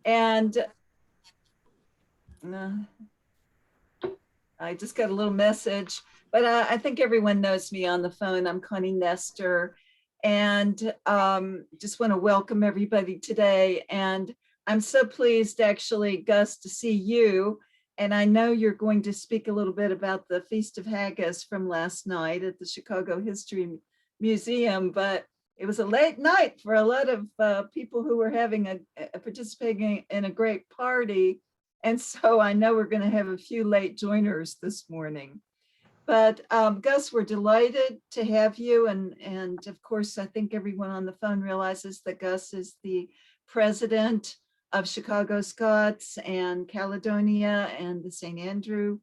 And I just got a little message, but I think everyone knows me on the phone. I'm Connie Nestor, and just want to welcome everybody today. And I'm so pleased, actually, Gus, to see you. And I know you're going to speak a little bit about the Feast of Haggis from last night at the Chicago History Museum, but it was a late night for a lot of people who were having participating in a great party. And so I know we're going to have a few late joiners this morning. But Gus, we're delighted to have you. And of course, I think everyone on the phone realizes that Gus is the president of Chicago Scots and Caledonia and the St. Andrew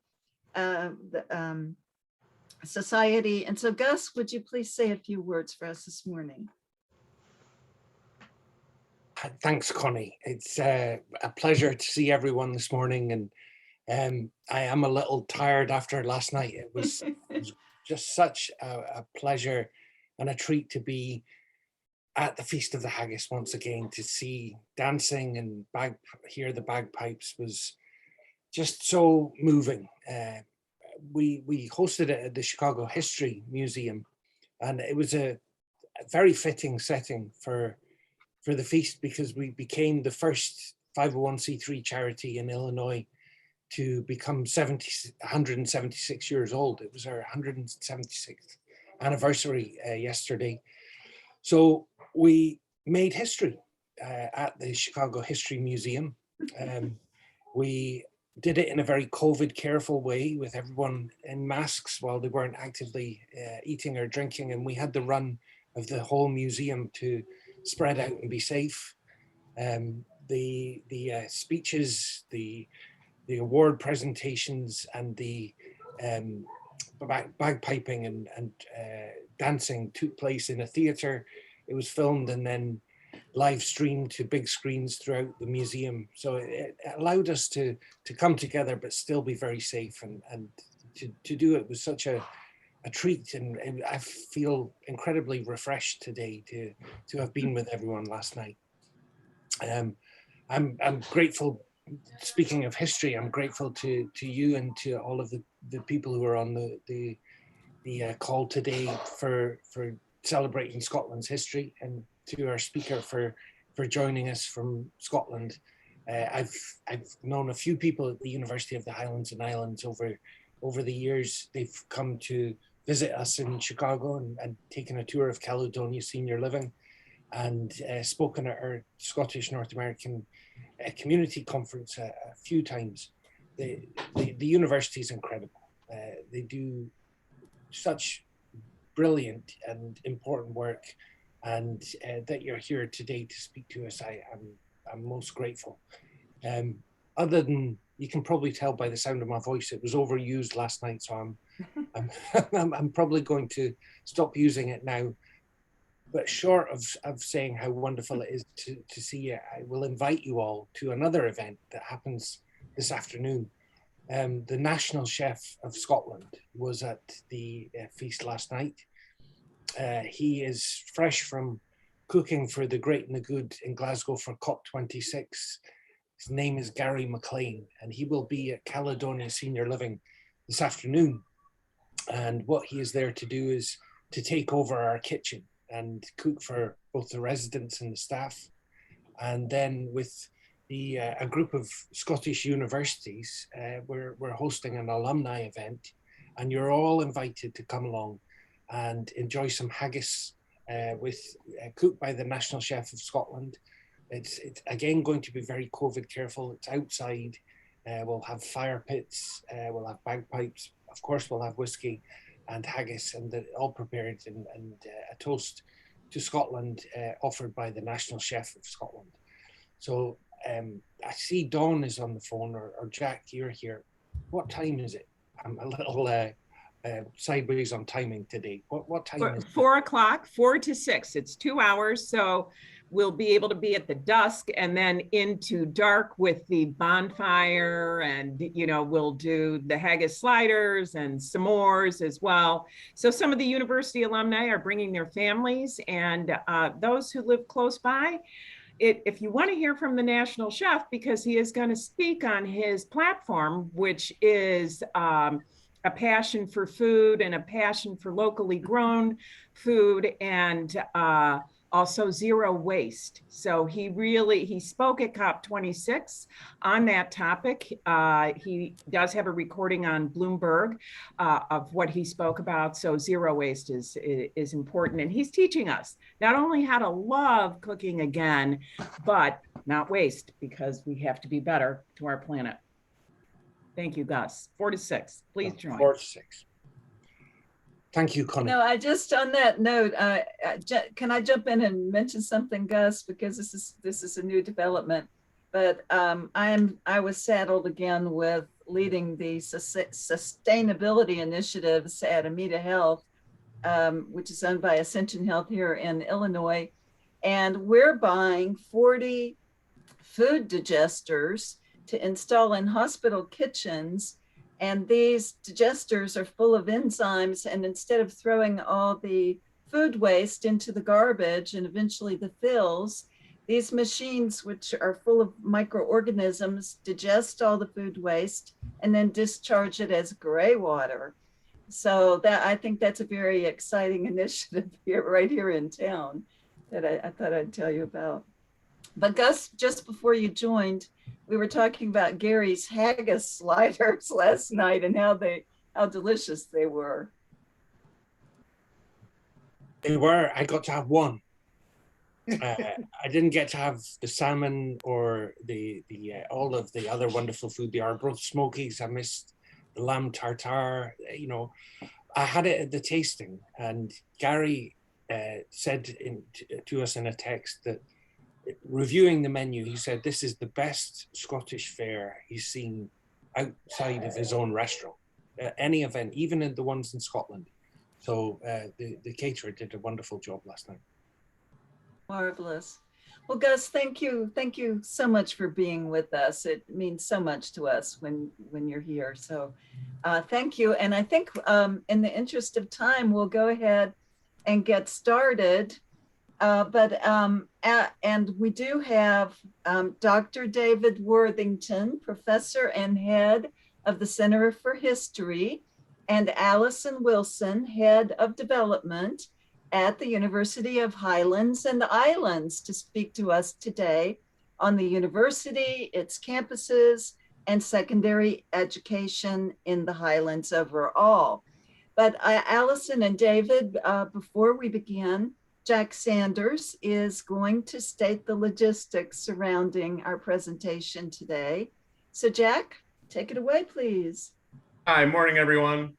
Society. And so Gus, would you please say a few words for us this morning? Thanks, Connie. It's a pleasure to see everyone this morning. And I am a little tired after last night. It was just such a pleasure and a treat to be at the Feast of the Haggis once again. To see dancing and hear the bagpipes was just so moving. We hosted it at the Chicago History Museum, and it was a very fitting setting for the feast, because we became the first 501c3 charity in Illinois to become 176 years old. It was our 176th anniversary yesterday. So we made history at the Chicago History Museum. We did it in a very COVID careful way, with everyone in masks while they weren't actively eating or drinking. And we had the run of the whole museum to spread out and be safe. The speeches, the award presentations, and the bagpiping and dancing took place in a theater. It was filmed and then live streamed to big screens throughout the museum. So it allowed us to come together but still be very safe, and to do it was such a treat, and I feel incredibly refreshed today to have been with everyone last night. I'm grateful. Speaking of history, I'm grateful to you and to all of the people who are on the call today for celebrating Scotland's history, and to our speaker for joining us from Scotland. I've known a few people at the University of the Highlands and Islands over the years. They've come to visit us in Chicago and taken a tour of Caledonia Senior Living, and spoken at our Scottish North American Community Conference a few times. The university is incredible. They do such brilliant and important work, and that you're here today to speak to us, I'm most grateful. Other than, you can probably tell by the sound of my voice, it was overused last night, so I'm probably going to stop using it now. But short of saying how wonderful it is to see you, I will invite you all to another event that happens this afternoon. The National Chef of Scotland was at the feast last night. He is fresh from cooking for the Great and the Good in Glasgow for COP26. His name is Gary McLean, and he will be at Caledonia Senior Living this afternoon. And what he is there to do is to take over our kitchen and cook for both the residents and the staff. And then with a group of Scottish universities, we're hosting an alumni event, and you're all invited to come along and enjoy some haggis cooked by the National Chef of Scotland. It's again going to be very COVID careful. It's outside. We'll have fire pits, we'll have bagpipes, of course we'll have whiskey and haggis, and all prepared, and a toast to Scotland offered by the National Chef of Scotland. So I see Dawn is on the phone, or Jack, you're here. What time is it? I'm a little sideways on timing today. What time is it? 4 o'clock, 4 to 6. It's 2 hours. So we'll be able to be at the dusk and then into dark with the bonfire, and we'll do the haggis sliders and s'mores as well. So some of the university alumni are bringing their families, and those who live close by, if you want to hear from the national chef, because he is going to speak on his platform, which is a passion for food and a passion for locally grown food, and also zero waste. So he spoke at COP26 on that topic. He does have a recording on Bloomberg of what he spoke about. So zero waste is important. And he's teaching us not only how to love cooking again, but not waste, because we have to be better to our planet. Thank you, Gus. 4 to 6, please join. 4 to 6. Thank you, Connie. No, I just, on that note, can I jump in and mention something, Gus? Because this is a new development. But I was saddled again with leading the sustainability initiatives at Amita Health, which is owned by Ascension Health here in Illinois, and we're buying 40 food digesters to install in hospital kitchens. And these digesters are full of enzymes, and instead of throwing all the food waste into the garbage and eventually the fills, these machines, which are full of microorganisms, digest all the food waste and then discharge it as gray water. So I think that's a very exciting initiative right here in town that I thought I'd tell you about. But Gus, just before you joined, we were talking about Gary's haggis sliders last night and how delicious they were. They were. I got to have one. I didn't get to have the salmon or the all of the other wonderful food. The Arbroath Smokies. I missed the lamb tartare. You know, I had it at the tasting, and Gary said to us in a text that, reviewing the menu, he said this is the best Scottish fare he's seen outside of his own restaurant, any event, even in the ones in Scotland. So the caterer did a wonderful job last night. Marvelous. Well, Gus, thank you so much for being with us. It means so much to us when you're here. So thank you. And I think in the interest of time, we'll go ahead and get started. And we do have Dr. David Worthington, professor and head of the Center for History, and Alison Wilson, head of development at the University of Highlands and Islands, to speak to us today on the university, its campuses, and secondary education in the Highlands overall. But Alison and David, before we begin, Jack Sanders is going to state the logistics surrounding our presentation today. So Jack, take it away, please. Hi, morning, everyone.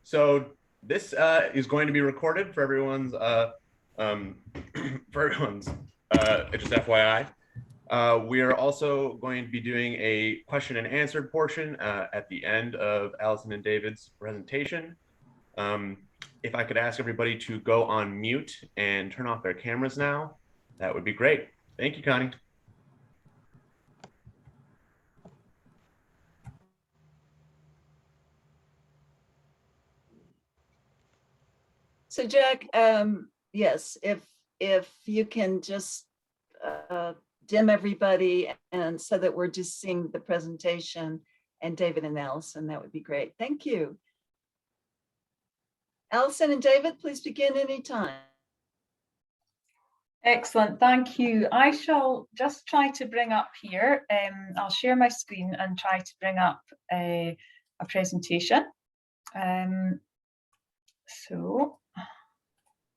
So this is going to be recorded for everyone's, just FYI. We are also going to be doing a question and answer portion at the end of Alison and David's presentation. If I could ask everybody to go on mute and turn off their cameras now, that would be great. Thank you, Connie. So Jack, yes, if you can just dim everybody, and so that we're just seeing the presentation and David and Alison, that would be great. Thank you. Alison and David, please begin anytime. Excellent, thank you. I shall just try to bring up here, I'll share my screen and try to bring up a presentation. So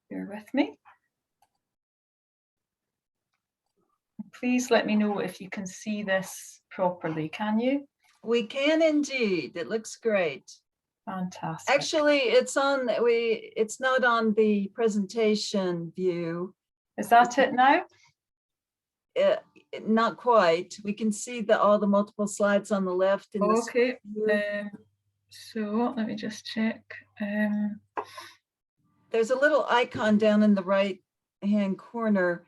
bear with me. Please let me know if you can see this properly, can you? We can indeed, it looks great. Fantastic. Actually, it's not on the presentation view. Is that it now? Not quite. We can see all the multiple slides on the left. In okay. So let me just check. There's a little icon down in the right-hand corner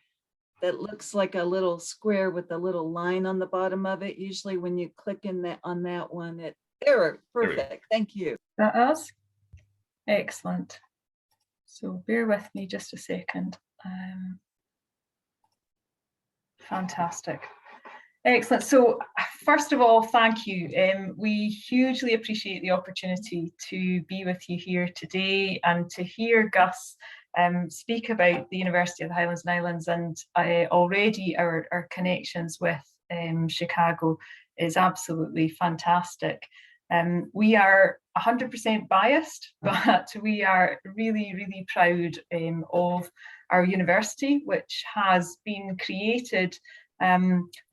that looks like a little square with a little line on the bottom of it. Usually when you click on that one, perfect. Thank you. That is excellent. So bear with me just a second. Fantastic. Excellent. So first of all, thank you. We hugely appreciate the opportunity to be with you here today and to hear Gus speak about the University of the Highlands and Islands, and already our connections with Chicago is absolutely fantastic. We are 100% biased, but we are really, really proud of our university, which has been created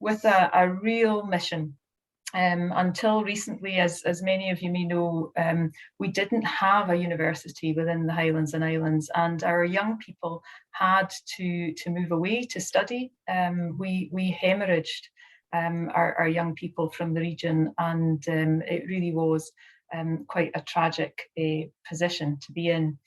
with a real mission. Until recently, as many of you may know, we didn't have a university within the Highlands and Islands, and our young people had to move away to study. We hemorrhaged our young people from the region, and it really was quite a tragic position to be in.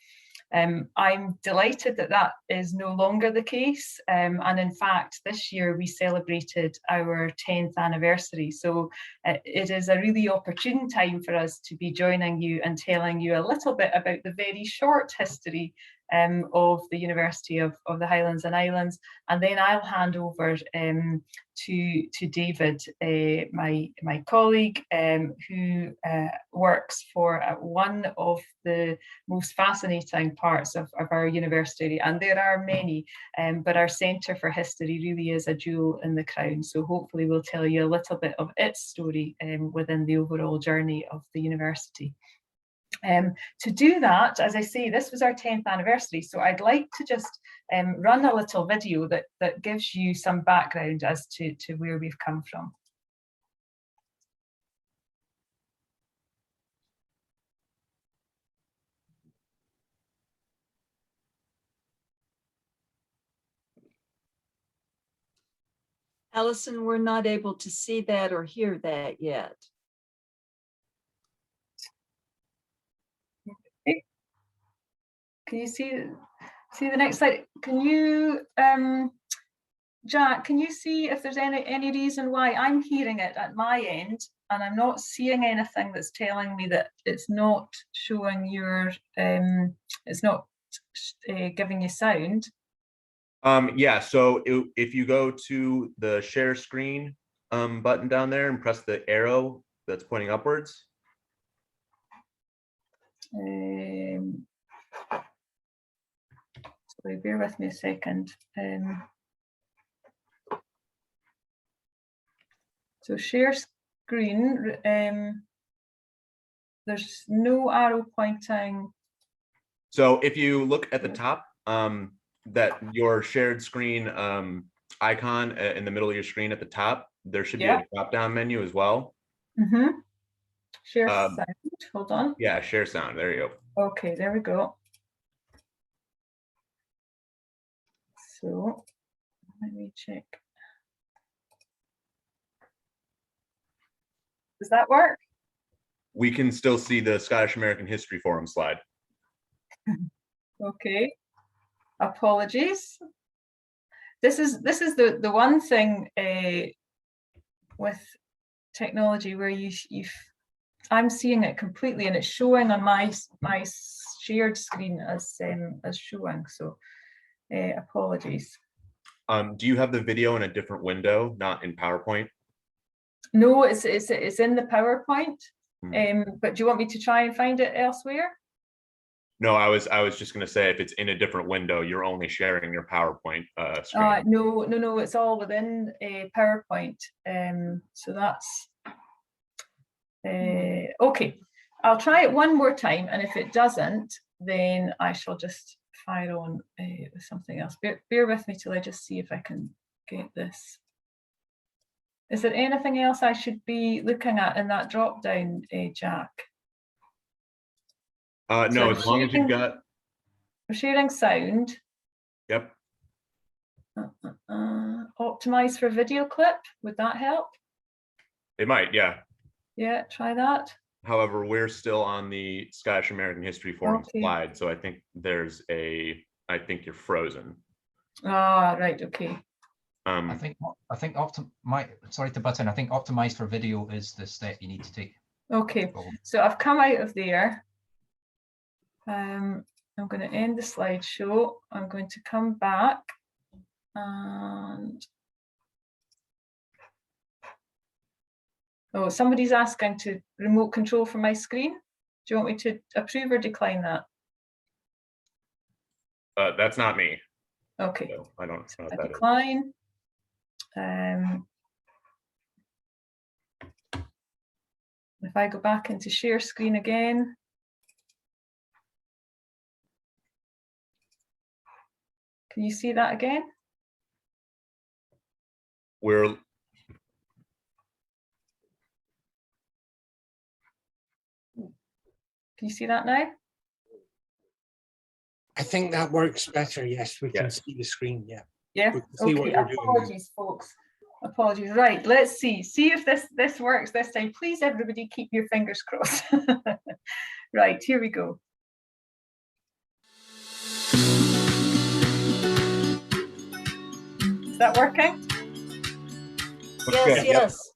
I'm delighted that that is no longer the case, and in fact this year we celebrated our 10th anniversary, so it is a really opportune time for us to be joining you and telling you a little bit about the very short history of the University of the Highlands and Islands, and then I'll hand over to David, my colleague, who works for one of the most fascinating parts of our university, and there are many, but our Centre for History really is a jewel in the crown, so hopefully we'll tell you a little bit of its story within the overall journey of the university. To do that, as I say, this was our 10th anniversary, so I'd like to just run a little video that gives you some background as to where we've come from. Alison, we're not able to see that or hear that yet. Can you see the next slide? Can you, Jack, can you see if there's any reason why I'm hearing it at my end and I'm not seeing anything that's telling me that it's not showing your, it's not giving you sound? Yeah, so if you go to the share screen button down there and press the arrow that's pointing upwards. Sorry, bear with me a second. So share screen, there's no arrow pointing. So if you look at the top, that your shared screen icon in the middle of your screen at the top, there should be a drop-down menu as well. Mm-hmm. Share sound, hold on. Yeah, share sound, there you go. Okay, there we go. So let me check. Does that work? We can still see the Scottish American History Forum slide. Okay. Apologies. This is the one thing with technology where I'm seeing it completely and it's showing on my shared screen as showing. So apologies. Do you have the video in a different window, not in PowerPoint? No, it's in the PowerPoint. But do you want me to try and find it elsewhere? No, I was just going to say, if it's in a different window, you're only sharing your PowerPoint screen. No, it's all within PowerPoint. So that's okay. I'll try it one more time, and if it doesn't, then I shall just fire on with something else. Bear with me till I just see if I can get this. Is there anything else I should be looking at in that drop down, Jack? No, so as long as you've got. We're sharing sound. Yep. Optimize for video clip, would that help? It might, yeah. Yeah, try that. However, we're still on the Scottish American History Forum slide, so I think I think you're frozen. Ah, right, okay. I think sorry to butt in. I think optimize for video is the step you need to take. Okay, so I've come out of there. I'm going to end the slideshow. I'm going to come back and Oh, somebody's asking to remote control from my screen. Do you want me to approve or decline that? That's not me. Okay, So I don't know what I that is. decline. If I go back into share screen again. Can you see that again? We're Can you see that now? I think that works better. Yes, we can Yes. see the screen. Yeah. Yeah. We can see what Okay. you're doing now. Apologies, folks. Apologies. Right. Let's see. See if this works this time. Please, everybody, keep your fingers crossed. Right. Here we go. Is that working? Yes, good. Yep. yes.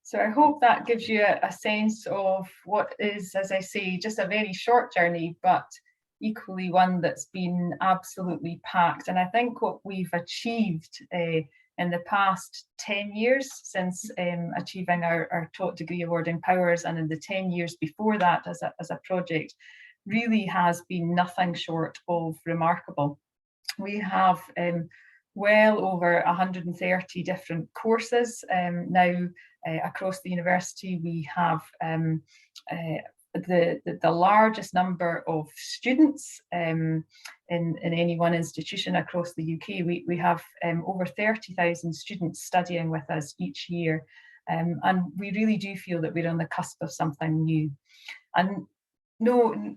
So I hope that gives you a sense of what is, as I say, just a very short journey, but equally one that's been absolutely packed. And I think what we've achieved in the past 10 years since achieving our top degree awarding powers, and in the 10 years before that as a project, really has been nothing short of remarkable. We have well over 130 different courses now across the university. We have the largest number of students in any one institution across the UK. We have over 30,000 students studying with us each year, and we really do feel that we're on the cusp of something new. And no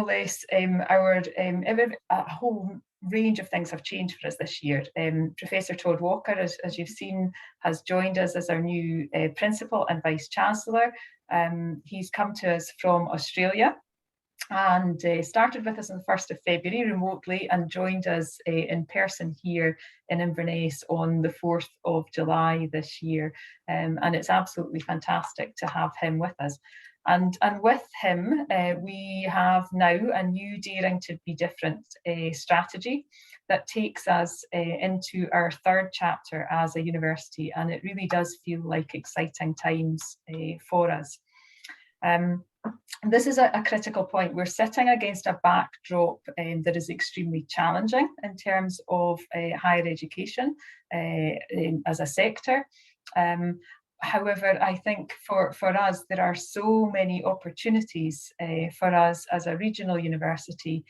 less, a whole range of things have changed for us this year. Professor Todd Walker, as you've seen, has joined us as our new Principal and Vice Chancellor. He's come to us from Australia and started with us on the 1st of February remotely and joined us in person here in Inverness on the 4th of July this year. And it's absolutely fantastic to have him with us. And with him, we have now a new Daring to Be Different strategy that takes us into our 3rd chapter as a university, and it really does feel like exciting times for us. This is a critical point. We're sitting against a backdrop that is extremely challenging in terms of higher education as a sector. However, I think for us, there are so many opportunities for us as a regional university,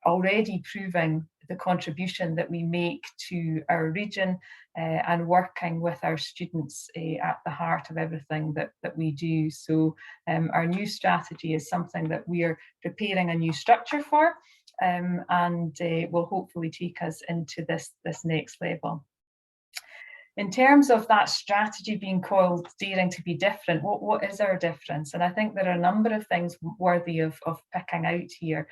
already proving the contribution that we make to our region and working with our students at the heart of everything that we do. So our new strategy is something that we are preparing a new structure for, and will hopefully take us into this next level. In terms of that strategy being called Daring to Be Different, what is our difference? And I think there are a number of things worthy of picking out here.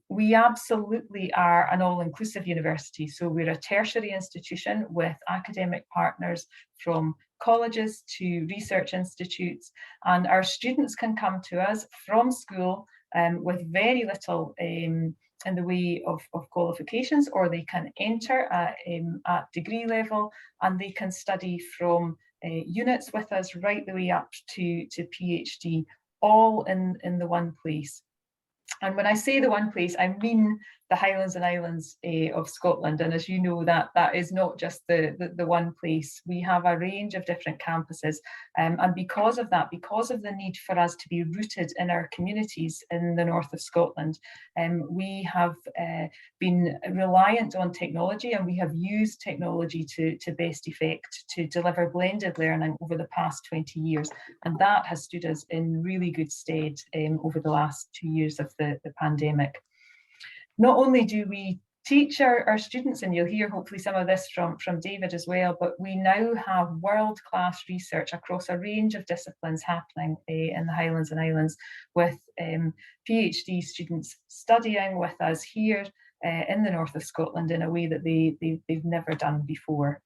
We absolutely are an all-inclusive university. So we're a tertiary institution with academic partners from colleges to research institutes, and our students can come to us from school with very little in the way of qualifications, or they can enter at degree level, and they can study from units with us right the way up to PhD, all in the one place. And when I say the one place, I mean the Highlands and Islands of Scotland. And as you know, that is not just the one place. We have a range of different campuses. And because of that, because of the need for us to be rooted in our communities in the north of Scotland, we have been reliant on technology, and we have used technology to best effect to deliver blended learning over the past 20 years. And that has stood us in really good stead over the last 2 years of the pandemic. Not only do we teach our students, and you'll hear hopefully some of this from David as well, but we now have world-class research across a range of disciplines happening in the Highlands and Islands, with PhD students studying with us here in the north of Scotland in a way that they've never done before.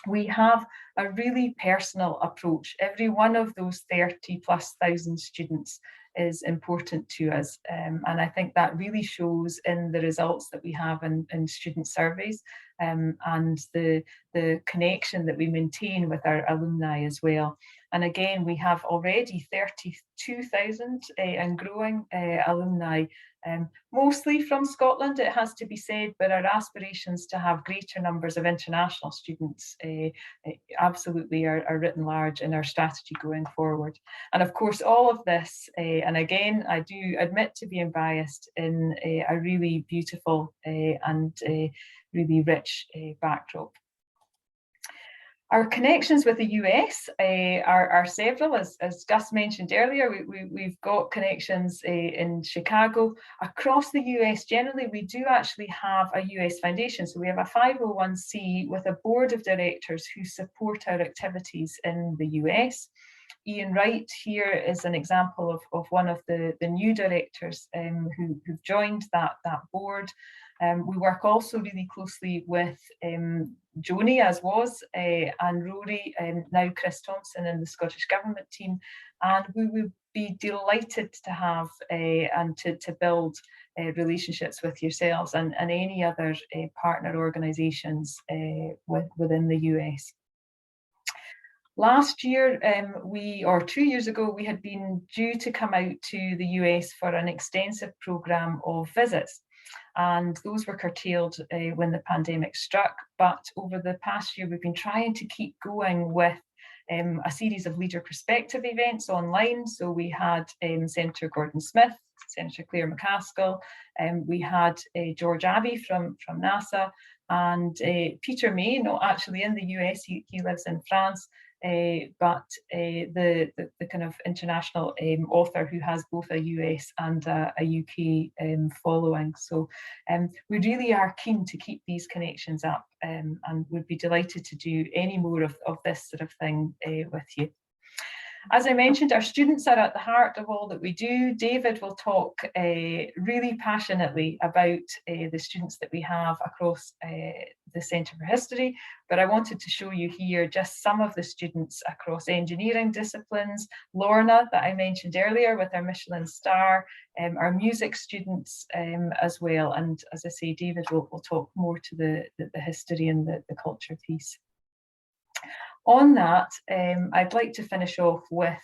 We have a really personal approach. Every one of those 30,000+ students is important to us. And I think that really shows in the results that we have in student surveys, and the connection that we maintain with our alumni as well. And again, we have already 32,000 and growing alumni, mostly from Scotland, it has to be said, but our aspirations to have greater numbers of international students absolutely are written large in our strategy going forward. And of course, all of this, and again, I do admit to being biased, in a really beautiful and really rich backdrop. Our connections with the US are several, as Gus mentioned earlier. We've got connections in Chicago. Across the US generally, we do actually have a US foundation. So we have a 501c with a board of directors who support our activities in the US. Ian Wright here is an example of one of the new directors who've joined that board. We work also really closely with Joni, as was, and Rory, now Chris Thompson in the Scottish Government team. And we would be delighted to have and to build relationships with yourselves and any other partner organisations within the US. Last year, or 2 years ago, we had been due to come out to the US for an extensive programme of visits. And those were curtailed when the pandemic struck. But over the past year, we've been trying to keep going with a series of leader perspective events online. So we had Senator Gordon Smith, Senator Claire McCaskill, we had George Abbey from NASA, and Peter May, not actually in the US, he lives in France, but the kind of international author who has both a US and a UK following. So we really are keen to keep these connections up, and would be delighted to do any more of this sort of thing with you. As I mentioned, our students are at the heart of all that we do. David will talk really passionately about the students that we have across the Centre for History, but I wanted to show you here just some of the students across engineering disciplines. Lorna, that I mentioned earlier with our Michelin star, our music students as well. And as I say, David will talk more to the history and the culture piece. On that, I'd like to finish off with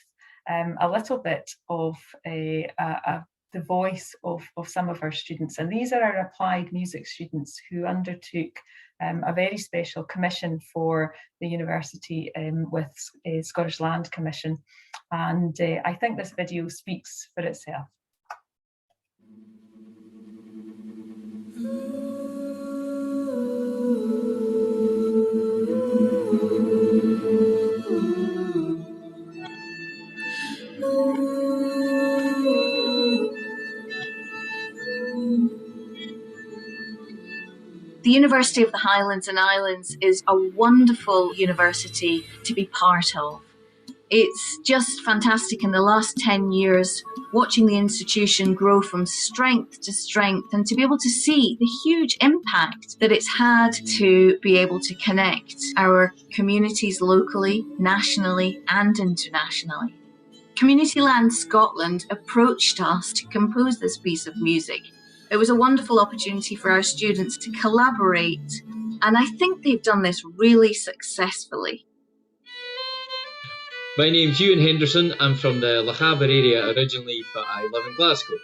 a little bit of the voice of some of our students. And these are our applied music students who undertook a very special commission for the university with Scottish Land Commission. And I think this video speaks for itself. The University of the Highlands and Islands is a wonderful university to be part of. It's just fantastic in the last 10 years, watching the institution grow from strength to strength and to be able to see the huge impact that it's had to be able to connect our communities locally, nationally and internationally. Community Land Scotland approached us to compose this piece of music. It was a wonderful opportunity for our students to collaborate, and I think they've done this really successfully. My name's Ewan Henderson. I'm from the Lochaber area originally, but I live in Glasgow.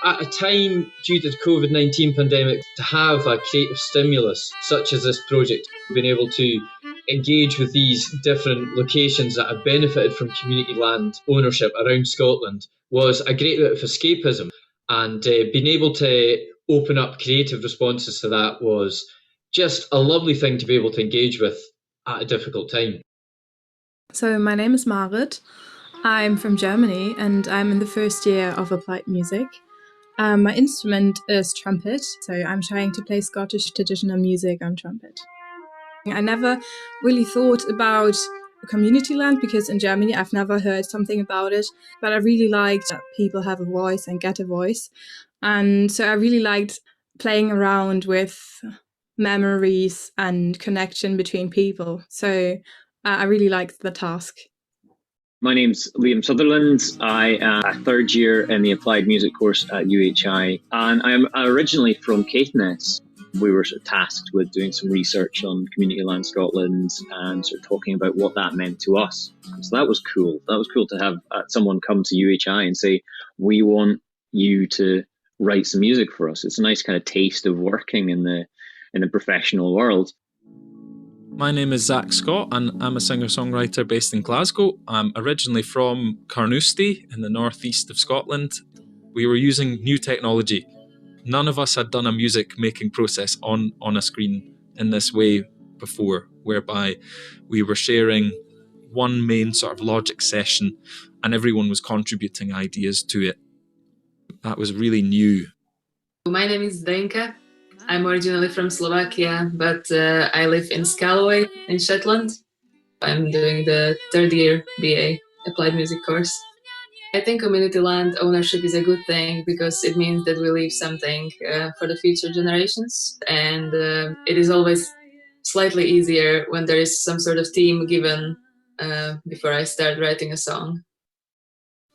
At a time due to the COVID-19 pandemic, to have a creative stimulus such as this project, being able to engage with these different locations that have benefited from community land ownership around Scotland was a great bit of escapism. And being able to open up creative responses to that was just a lovely thing to be able to engage with at a difficult time. So my name is Marit. I'm from Germany and I'm in the first year of applied music. My instrument is trumpet, so I'm trying to play Scottish traditional music on trumpet. I never really thought about community land because in Germany I've never heard something about it, but I really liked that people have a voice and get a voice. And so I really liked playing around with memories and connection between people. So I really liked the task. My name's Liam Sutherland. I am a third year in the applied music course at UHI, and I'm originally from Caithness. We were sort of tasked with doing some research on Community Land Scotland and sort of talking about what that meant to us. So that was cool. That was cool to have someone come to UHI and say, we want you to write some music for us. It's a nice kind of taste of working in the professional world. My name is Zach Scott and I'm a singer-songwriter based in Glasgow. I'm originally from Carnoustie in the northeast of Scotland. We were using new technology. None of us had done a music making process on a screen in this way before, whereby we were sharing one main sort of logic session and everyone was contributing ideas to it. That was really new. My name is Dornica. I'm originally from Slovakia, but I live in Scalloway in Shetland. I'm doing the third year BA Applied Music course. I think community land ownership is a good thing because it means that we leave something for the future generations, and it is always slightly easier when there is some sort of theme given before I start writing a song.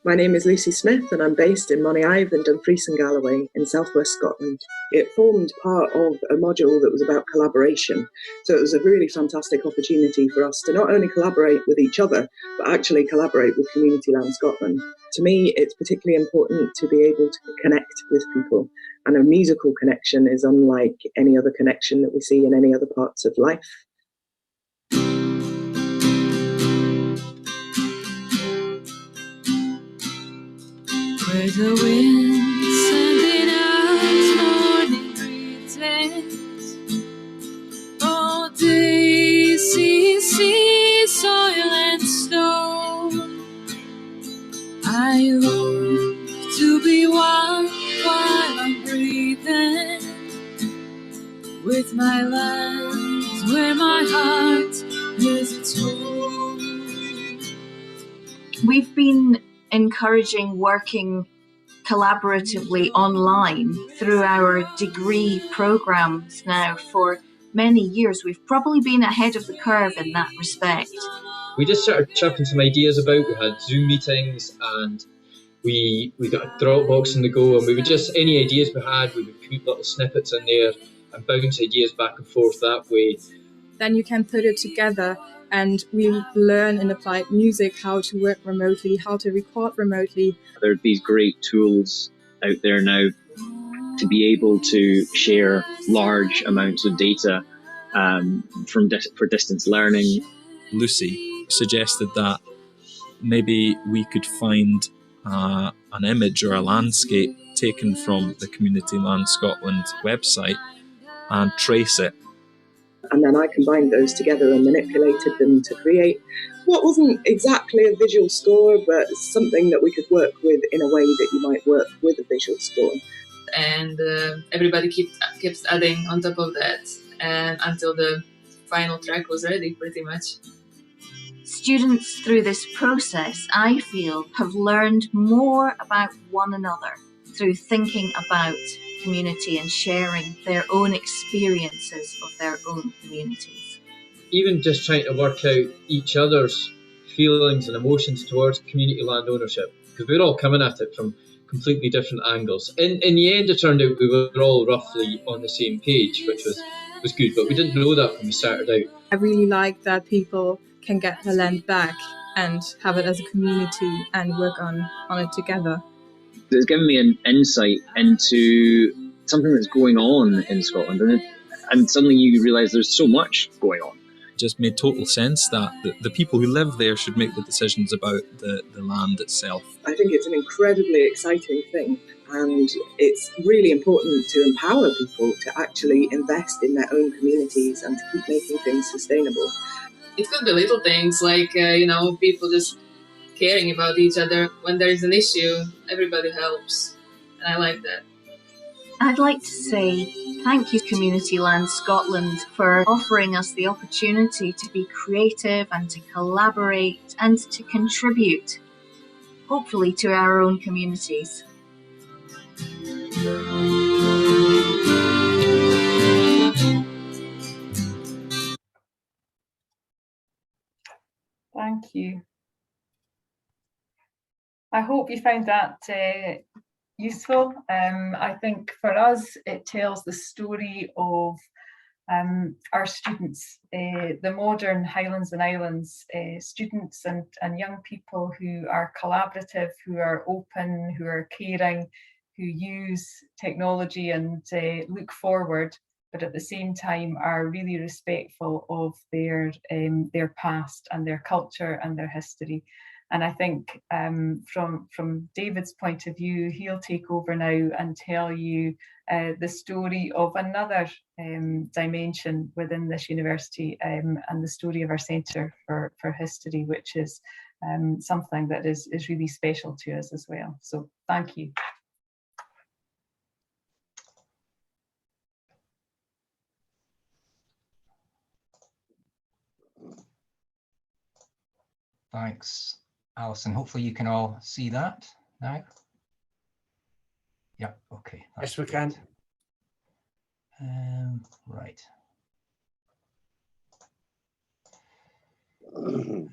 My name is Lucy Smith and I'm based in Moniaive and Dumfries and Galloway in southwest Scotland. It formed part of a module that was about collaboration, so it was a really fantastic opportunity for us to not only collaborate with each other, but actually collaborate with Community Land Scotland. To me, it's particularly important to be able to connect with people, and a musical connection is unlike any other connection that we see in any other parts of life. Where the wind sending out morning greetings, all days see soil and with my land, where my heart has its home. We've been encouraging working collaboratively online through our degree programs now for many years. We've probably been ahead of the curve in that respect. We just started chucking some ideas about. We had Zoom meetings and we got a Dropbox on the go, and we would just, any ideas we had, we would put little snippets in there and bounce ideas back and forth that way. Then you can put it together, and we learn in applied music how to work remotely, how to record remotely. There are these great tools out there now to be able to share large amounts of data for distance learning. Lucy suggested that maybe we could find an image or a landscape taken from the Community Land Scotland website and trace it. And then I combined those together and manipulated them to create what wasn't exactly a visual score, but something that we could work with in a way that you might work with a visual score. And everybody keeps adding on top of that, and until the final track was ready, pretty much. Students through this process, I feel, have learned more about one another through thinking about community and sharing their own experiences of their own communities. Even just trying to work out each other's feelings and emotions towards community land ownership, because we're all coming at it from completely different angles. In the end, it turned out we were all roughly on the same page, which was good, but we didn't know that when we started out. I really like that people can get their land back and have it as a community and work on it together. It's given me an insight into something that's going on in Scotland, and suddenly you realise there's so much going on. It just made total sense that the people who live there should make the decisions about the land itself. I think it's an incredibly exciting thing, and it's really important to empower people to actually invest in their own communities and to keep making things sustainable. It could be little things like, people just caring about each other. When there's an issue, everybody helps. And I like that. I'd like to say thank you, Community Land Scotland, for offering us the opportunity to be creative and to collaborate and to contribute, hopefully, to our own communities. Thank you. I hope you found that useful. I think for us, it tells the story of our students, the modern Highlands and Islands students and young people who are collaborative, who are open, who are caring, who use technology and look forward, but at the same time are really respectful of their past and their culture and their history. And I think from David's point of view, he'll take over now and tell you the story of another dimension within this university and the story of our Centre for History, which is something that is really special to us as well. So thank you. Thanks, Alison. Hopefully you can all see that now. Yeah, okay. Yes, we can. Right. I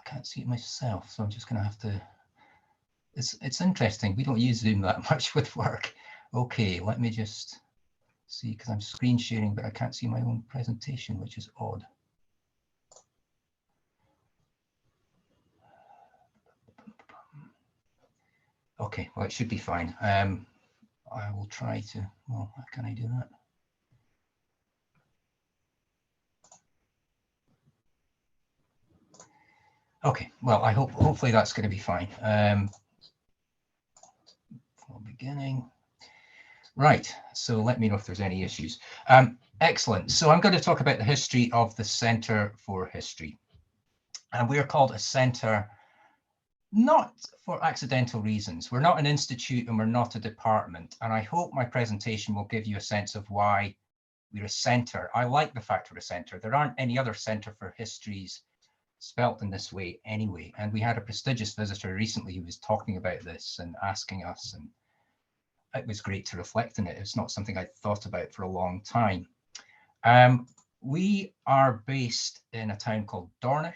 can't see it myself, so I'm just going to have to. It's interesting. We don't use Zoom that much with work. Okay, let me just see, because I'm screen sharing, but I can't see my own presentation, which is odd. Okay, well, it should be fine. I will try to, well, how can I do that? Okay, well, hopefully that's going to be fine. For beginning. Right, so let me know if there's any issues. Excellent, so I'm going to talk about the history of the Centre for History. And we are called a centre not for accidental reasons. We're not an institute and we're not a department. And I hope my presentation will give you a sense of why we're a centre. I like the fact we're a centre. There aren't any other centre for histories spelt in this way anyway. And we had a prestigious visitor recently who was talking about this and asking us, and it was great to reflect on it. It's not something I'd thought about for a long time. We are based in a town called Dornica.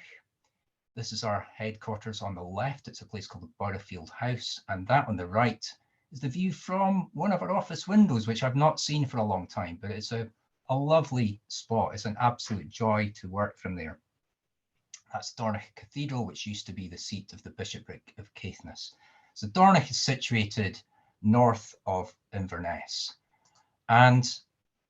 This is our headquarters on the left. It's a place called the Butterfield House. And that on the right is the view from one of our office windows, which I've not seen for a long time, but it's a lovely spot. It's an absolute joy to work from there. That's Dornica Cathedral, which used to be the seat of the bishopric of Caithness. So Dornica is situated north of Inverness. And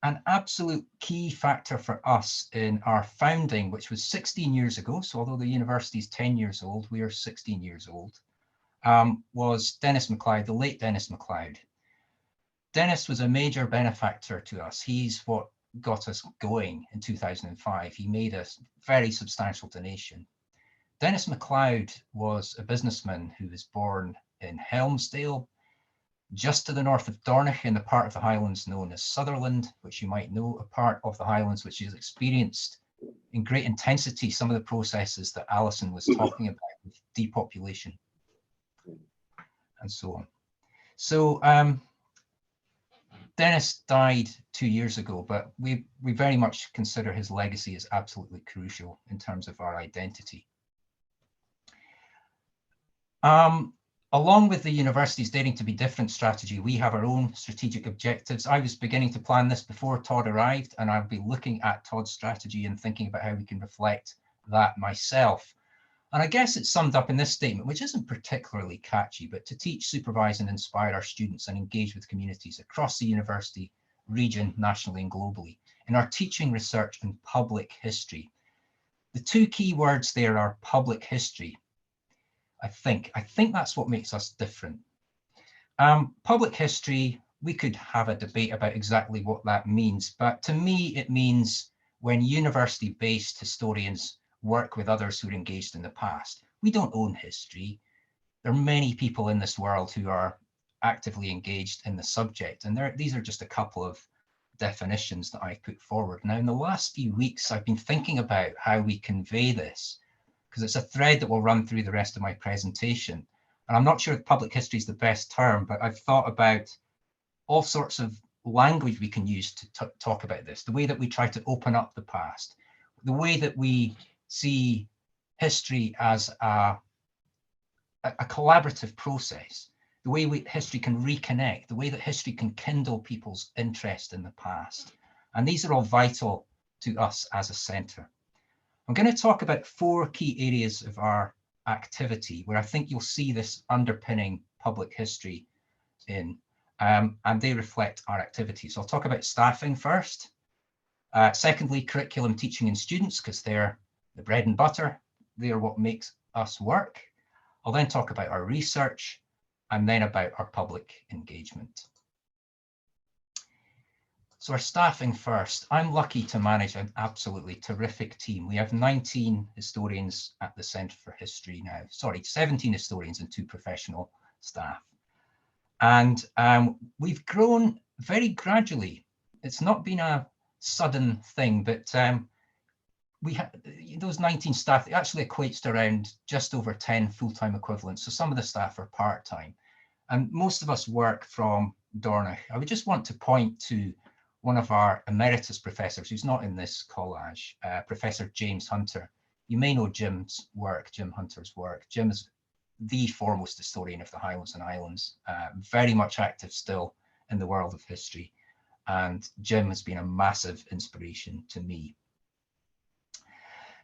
an absolute key factor for us in our founding, which was 16 years ago, so although the university is 10 years old, we are 16 years old, was Dennis Mcleod, the late Dennis Mcleod. Dennis was a major benefactor to us. He's what got us going in 2005. He made a very substantial donation. Dennis Mcleod was a businessman who was born in Helmsdale, just to the north of Dornica, in the part of the Highlands known as Sutherland, which you might know, a part of the Highlands which has experienced in great intensity some of the processes that Alison was talking about with depopulation and so on. So Dennis died 2 years ago, but we very much consider his legacy as absolutely crucial in terms of our identity. Along with the university's Daring to be Different strategy, we have our own strategic objectives. I was beginning to plan this before Todd arrived, and I'll be looking at Todd's strategy and thinking about how we can reflect that myself. And I guess it's summed up in this statement, which isn't particularly catchy, but to teach, supervise, and inspire our students and engage with communities across the university, region, nationally and globally in our teaching, research, and public history. The two key words there are public history. I think that's what makes us different. Public history, we could have a debate about exactly what that means, but to me, it means when university-based historians work with others who are engaged in the past. We don't own history. There are many people in this world who are actively engaged in the subject, and these are just a couple of definitions that I put forward. Now, in the last few weeks, I've been thinking about how we convey this, because it's a thread that will run through the rest of my presentation. And I'm not sure if public history is the best term, but I've thought about all sorts of language we can use to talk about this, the way that we try to open up the past, the way that we see history as a collaborative process, the way history can reconnect, the way that history can kindle people's interest in the past. And these are all vital to us as a centre. I'm going to talk about 4 key areas of our activity where I think you'll see this underpinning public history in, and they reflect our activity. So I'll talk about staffing first. Secondly, curriculum, teaching and students, because they're the bread and butter. They're what makes us work. I'll then talk about our research and then about our public engagement. So our staffing first. I'm lucky to manage an absolutely terrific team. We have 19 historians at the Centre for History now. Sorry, 17 historians and 2 professional staff. And we've grown very gradually. It's not been a sudden thing, but we have those 19 staff, it actually equates to around just over 10 full-time equivalents. So some of the staff are part-time. And most of us work from Dornica. I would just want to point to one of our emeritus professors who's not in this collage, Professor James Hunter. You may know Jim Hunter's work. Jim is the foremost historian of the Highlands and Islands, very much active still in the world of history. And Jim has been a massive inspiration to me.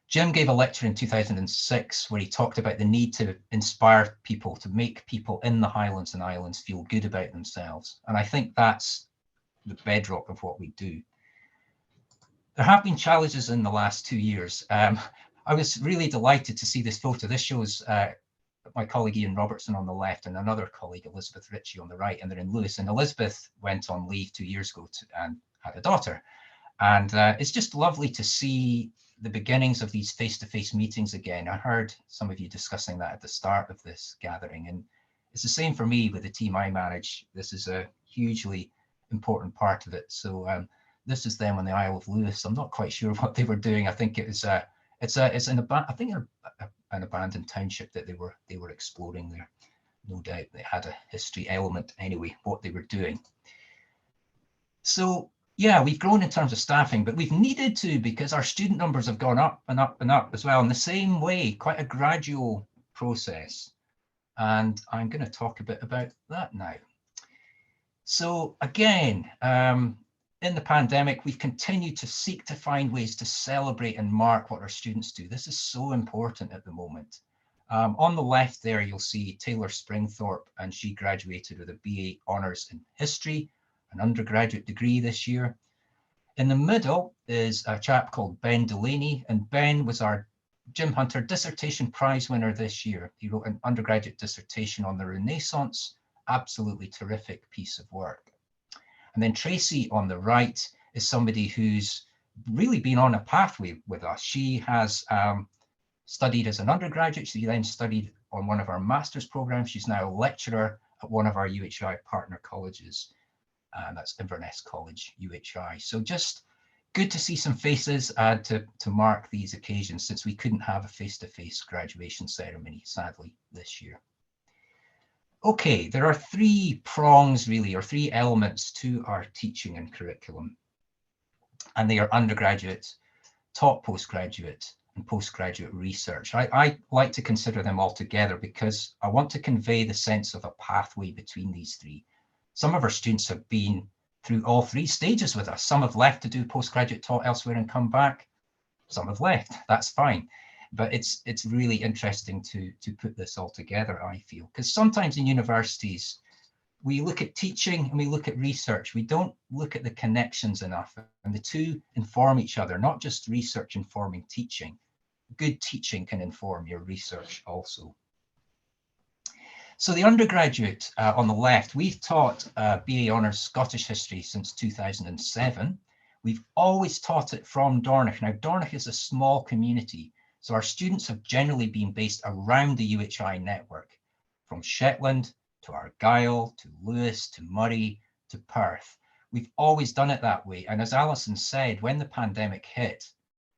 Jim gave a lecture in 2006 where he talked about the need to inspire people, to make people in the Highlands and Islands feel good about themselves. And I think that's the bedrock of what we do. There have been challenges in the last 2 years. I was really delighted to see this photo. This shows my colleague Ian Robertson on the left and another colleague, Elizabeth Ritchie, on the right, and they're in Lewis. And Elizabeth went on leave 2 years ago and had a daughter. And it's just lovely to see the beginnings of these face-to-face meetings again. I heard some of you discussing that at the start of this gathering, and it's the same for me with the team I manage. This is a hugely important part of it. So this is them on the Isle of Lewis. I'm not quite sure what they were doing. I think it was it's an abandoned township that they were exploring there. No doubt they had a history element anyway, what they were doing. So yeah, we've grown in terms of staffing, but we've needed to because our student numbers have gone up and up and up as well in the same way, quite a gradual process. And I'm going to talk a bit about that now. So again, in the pandemic, we've continued to seek to find ways to celebrate and mark what our students do. This is so important at the moment. On the left there, you'll see Taylor Springthorpe, and she graduated with a BA Honours in History, an undergraduate degree this year. In the middle is a chap called Ben Delaney, and Ben was our Jim Hunter Dissertation Prize winner this year. He wrote an undergraduate dissertation on the Renaissance, absolutely terrific piece of work. And then Tracy on the right is somebody who's really been on a pathway with us. She has studied as an undergraduate. She then studied on one of our master's programs. She's now a lecturer at one of our UHI partner colleges. That's Inverness College, UHI. So just good to see some faces to mark these occasions, since we couldn't have a face-to-face graduation ceremony, sadly, this year. Okay, there are three prongs really, or three elements to our teaching and curriculum. And they are undergraduate, top postgraduate, and postgraduate research. I like to consider them all together because I want to convey the sense of a pathway between these three. Some of our students have been through all three stages with us. Some have left to do postgraduate taught elsewhere and come back. Some have left, that's fine. But it's really interesting to put this all together, I feel, because sometimes in universities, we look at teaching and we look at research. We don't look at the connections enough, and the two inform each other, not just research informing teaching. Good teaching can inform your research also. So the undergraduate on the left, we've taught BA Honours Scottish History since 2007. We've always taught it from Dornica. Now, Dornica is a small community, so our students have generally been based around the UHI network, from Shetland to Argyll, to Lewis, to Murray, to Perth. We've always done it that way. And as Alison said, when the pandemic hit,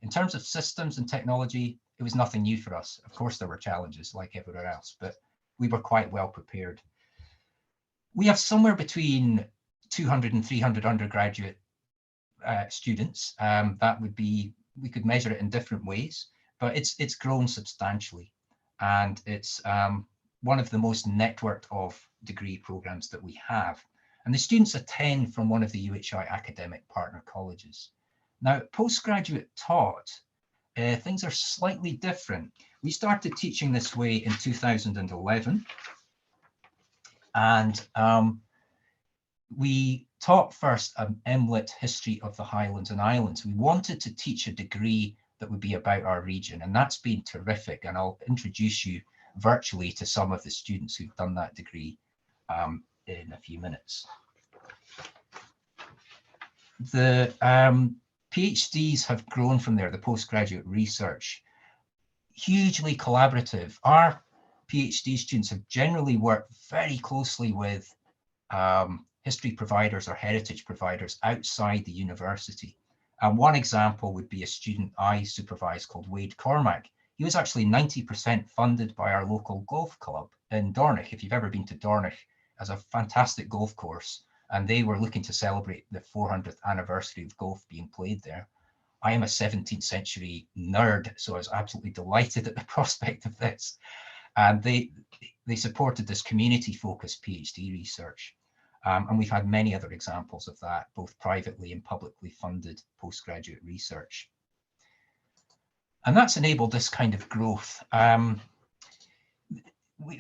in terms of systems and technology, it was nothing new for us. Of course, there were challenges like everywhere else, but we were quite well prepared. We have somewhere between 200 and 300 undergraduate students. That would be, we could measure it in different ways, but it's grown substantially. And it's one of the most networked of degree programs that we have. And the students attend from one of the UHI academic partner colleges. Now, postgraduate taught, things are slightly different. We started teaching this way in 2011. And we taught first an MLit history of the Highlands and Islands. We wanted to teach a degree that would be about our region, and that's been terrific. And I'll introduce you virtually to some of the students who've done that degree in a few minutes. The PhDs have grown from there, the postgraduate research, hugely collaborative. Our PhD students have generally worked very closely with history providers or heritage providers outside the university. And one example would be a student I supervised called Wade Cormack. He was actually 90% funded by our local golf club in Dornoch. If you've ever been to Dornoch, as a fantastic golf course, and they were looking to celebrate the 400th anniversary of golf being played there. I am a 17th century nerd, so I was absolutely delighted at the prospect of this. And they supported this community-focused PhD research. And we've had many other examples of that, both privately and publicly funded postgraduate research. And that's enabled this kind of growth.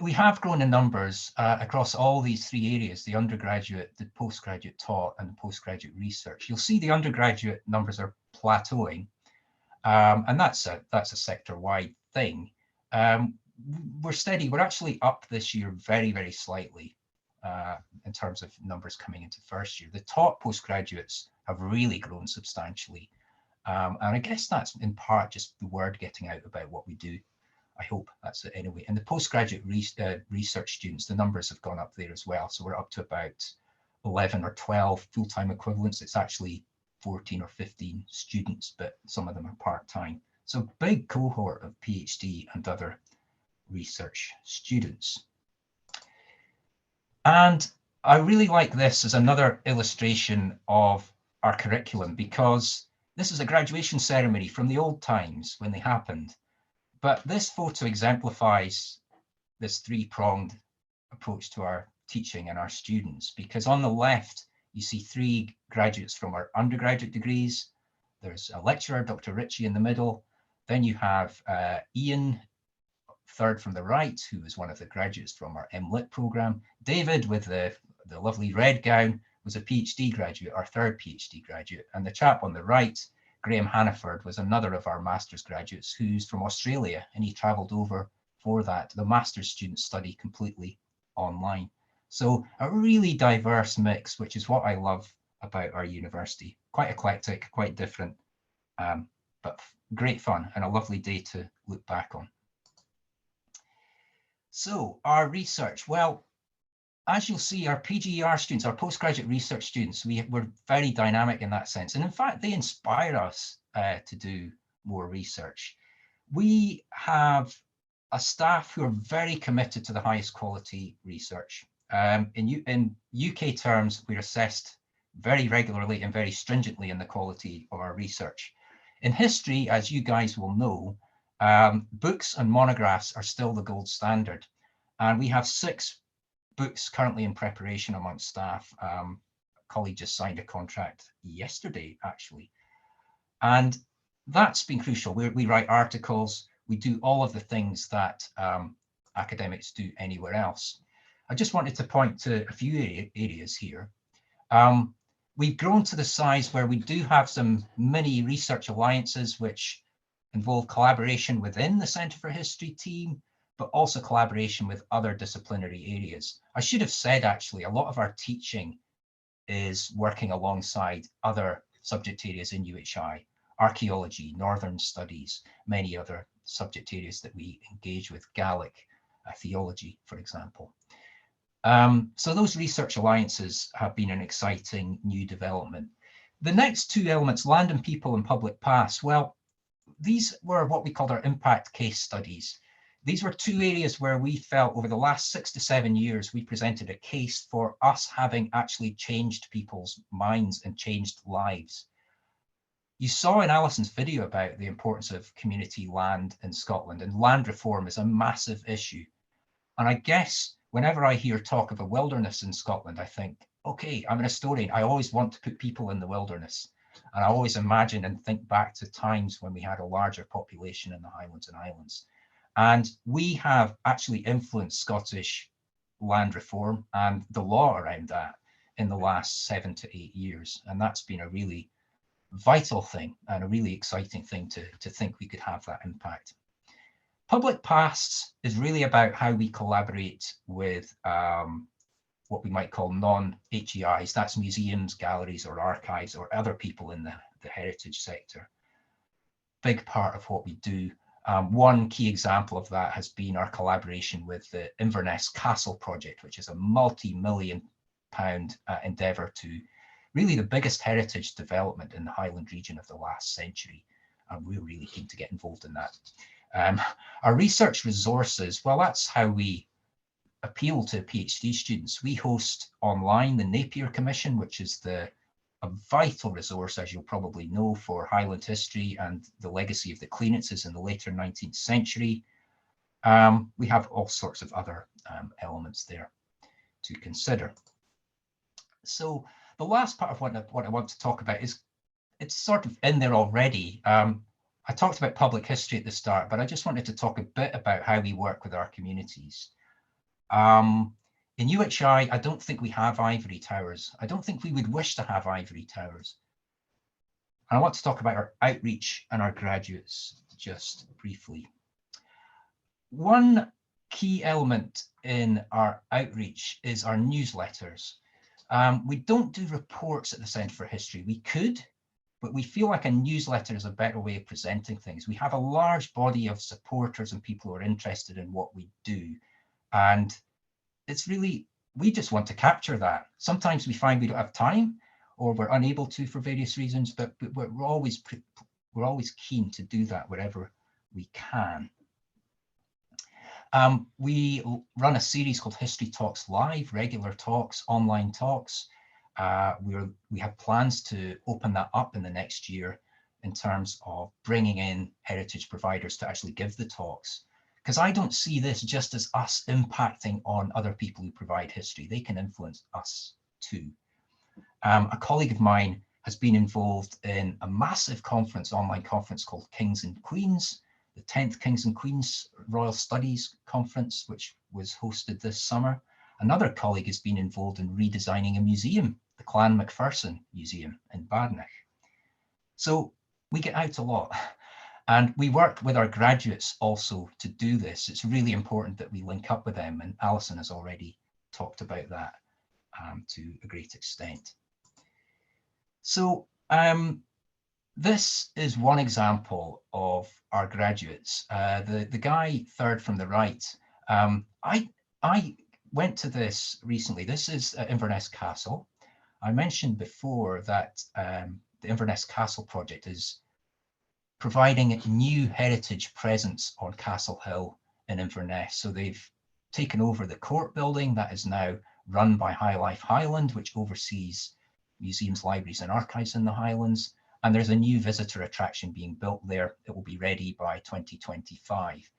We have grown in numbers across all these three areas, the undergraduate, the postgraduate taught, and the postgraduate research. You'll see the undergraduate numbers are plateauing, and that's a sector-wide thing. We're steady. We're actually up this year very, very slightly in terms of numbers coming into first year. The taught postgraduates have really grown substantially, And I guess that's in part just the word getting out about what we do. I hope that's it anyway. And the postgraduate research students, the numbers have gone up there as well. So we're up to about 11 or 12 full-time equivalents. It's actually 14 or 15 students, but some of them are part-time. So big cohort of PhD and other research students. And I really like this as another illustration of our curriculum, because this is a graduation ceremony from the old times when they happened. But this photo exemplifies this three-pronged approach to our teaching and our students, because on the left, you see three graduates from our undergraduate degrees. There's a lecturer, Dr. Ritchie, in the middle. Then you have Ian, third from the right, who is one of the graduates from our MLit program. David, with the lovely red gown, was a PhD graduate, our third PhD graduate. And the chap on the right, Graham Hannaford, was another of our master's graduates who's from Australia, and he travelled over for that. The master's students study completely online. So a really diverse mix, which is what I love about our university. Quite eclectic, quite different, but great fun and a lovely day to look back on. So our research, well, as you'll see, our PGER students, our postgraduate research students, we're very dynamic in that sense. And in fact, they inspire us to do more research. We have a staff who are very committed to the highest quality research. In UK terms, we're assessed very regularly and very stringently in the quality of our research. In history, as you guys will know, books and monographs are still the gold standard. And we have 6 books currently in preparation amongst staff. A colleague just signed a contract yesterday, actually. And that's been crucial. We write articles, we do all of the things that academics do anywhere else. I just wanted to point to a few areas here. We've grown to the size where we do have some mini research alliances which involve collaboration within the Centre for History team, but also collaboration with other disciplinary areas. I should have said, actually, a lot of our teaching is working alongside other subject areas in UHI, archaeology, northern studies, many other subject areas that we engage with, Gaelic, theology, for example. So those research alliances have been an exciting new development. The next 2 elements, land and people and public past, well, these were what we called our impact case studies. These were 2 areas where we felt over the last 6 to 7 years, we presented a case for us having actually changed people's minds and changed lives. You saw in Alison's video about the importance of community land in Scotland, and land reform is a massive issue. And I guess whenever I hear talk of a wilderness in Scotland, I think, okay, I'm an historian. I always want to put people in the wilderness. And I always imagine and think back to times when we had a larger population in the Highlands and Islands. And we have actually influenced Scottish land reform and the law around that in the last 7 to 8 years. And that's been a really vital thing and a really exciting thing to think we could have that impact. Public pasts is really about how we collaborate with what we might call non-HEIs. That's museums, galleries, or archives, or other people in the heritage sector. Big part of what we do. One key example of that has been our collaboration with the Inverness Castle project, which is a multi-million-pound endeavour to really the biggest heritage development in the Highland region of the last century. And we're really keen to get involved in that. Our research resources, well, that's how we appeal to PhD students. We host online the Napier Commission, which is a vital resource, as you'll probably know, for Highland history and the legacy of the clearances in the later 19th century. We have all sorts of other elements there to consider. So the last part of what I want to talk about is, it's sort of in there already. I talked about public history at the start, but I just wanted to talk a bit about how we work with our communities. In UHI, I don't think we have ivory towers. I don't think we would wish to have ivory towers. And I want to talk about our outreach and our graduates just briefly. One key element in our outreach is our newsletters. We don't do reports at the Centre for History. We could, but we feel like a newsletter is a better way of presenting things. We have a large body of supporters and people who are interested in what we do. And it's really, we just want to capture that. Sometimes we find we don't have time or we're unable to for various reasons, but we're always keen to do that wherever we can. We run a series called History Talks Live, regular talks, online talks. We have plans to open that up in the next year in terms of bringing in heritage providers to actually give the talks. Because I don't see this just as us impacting on other people who provide history. They can influence us too. A colleague of mine has been involved in a massive conference, online conference called Kings and Queens, the 10th Kings and Queens Royal Studies Conference, which was hosted this summer. Another colleague has been involved in redesigning a museum, the Clan Macpherson Museum in Badenoch. So we get out a lot. And we work with our graduates also to do this. It's really important that we link up with them, and Alison has already talked about that to a great extent. So this is one example of our graduates. The guy third from the right, I went to this recently. This is Inverness Castle. I mentioned before that the Inverness Castle project is providing new heritage presence on Castle Hill in Inverness. So they've taken over the court building that is now run by High Life Highland, which oversees museums, libraries and archives in the Highlands. And there's a new visitor attraction being built there. It will be ready by 2025.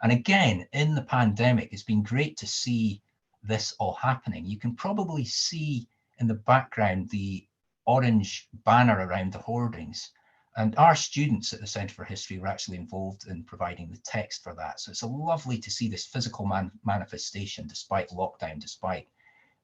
And again, in the pandemic, it's been great to see this all happening. You can probably see in the background the orange banner around the hoardings. And our students at the Centre for History were actually involved in providing the text for that. So it's lovely to see this physical manifestation despite lockdown, despite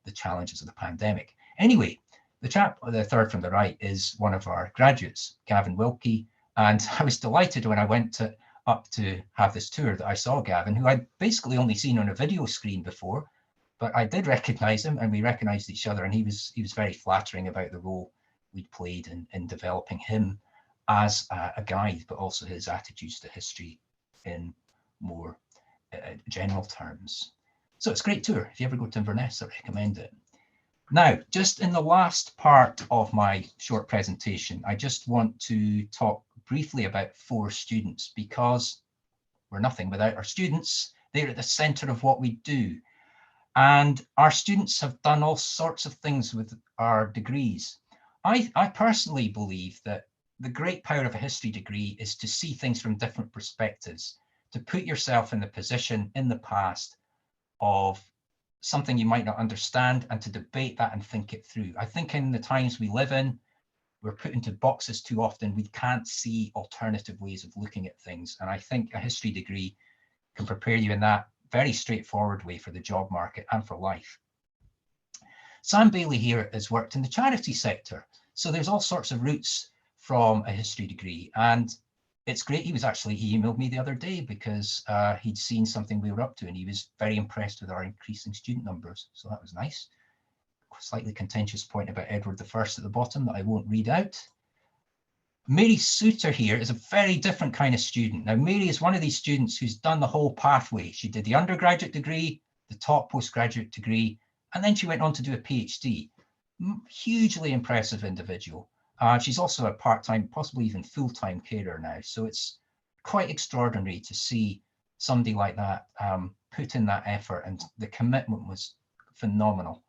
the challenges of the pandemic. Anyway, the chap, the third from the right, is one of our graduates, Gavin Wilkie. And I was delighted when I went up to have this tour that I saw Gavin, who I'd basically only seen on a video screen before, but I did recognise him and we recognised each other, and he was very flattering about the role we'd played in developing him as a guide, but also his attitudes to history in more general terms. So it's a great tour. If you ever go to Inverness, I recommend it. Now, just in the last part of my short presentation, I just want to talk briefly about 4 students, because we're nothing without our students. They're at the centre of what we do. And our students have done all sorts of things with our degrees. I personally believe that the great power of a history degree is to see things from different perspectives, to put yourself in the position in the past of something you might not understand and to debate that and think it through. I think in the times we live in, we're put into boxes too often. We can't see alternative ways of looking at things. And I think a history degree can prepare you in that very straightforward way for the job market and for life. Sam Bailey here has worked in the charity sector. So there's all sorts of routes from a history degree, and it's great. He emailed me the other day because he'd seen something we were up to, and he was very impressed with our increasing student numbers. So that was nice. Slightly contentious point about Edward I at the bottom that I won't read out. Mary Souter here is a very different kind of student. Now, Mary is one of these students who's done the whole pathway. She did the undergraduate degree, the top postgraduate degree, and then she went on to do a PhD. Hugely impressive individual. She's also a part-time, possibly even full-time carer now. So it's quite extraordinary to see somebody like that put in that effort, and the commitment was phenomenal.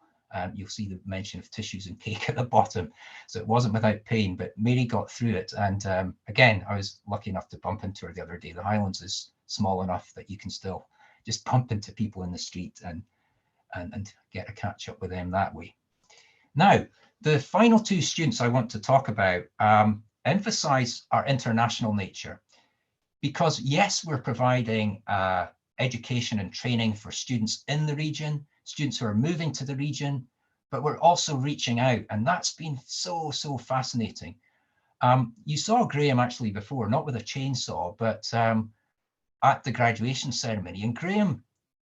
You'll see the mention of tissues and cake at the bottom. So it wasn't without pain, but Mary got through it. And again, I was lucky enough to bump into her the other day. The Highlands is small enough that you can still just bump into people in the street and get a catch up with them that way. Now, the final 2 students I want to talk about emphasize our international nature, because yes, we're providing education and training for students in the region, students who are moving to the region, but we're also reaching out, and that's been so fascinating. You saw Graham actually before, not with a chainsaw, but at the graduation ceremony, and Graham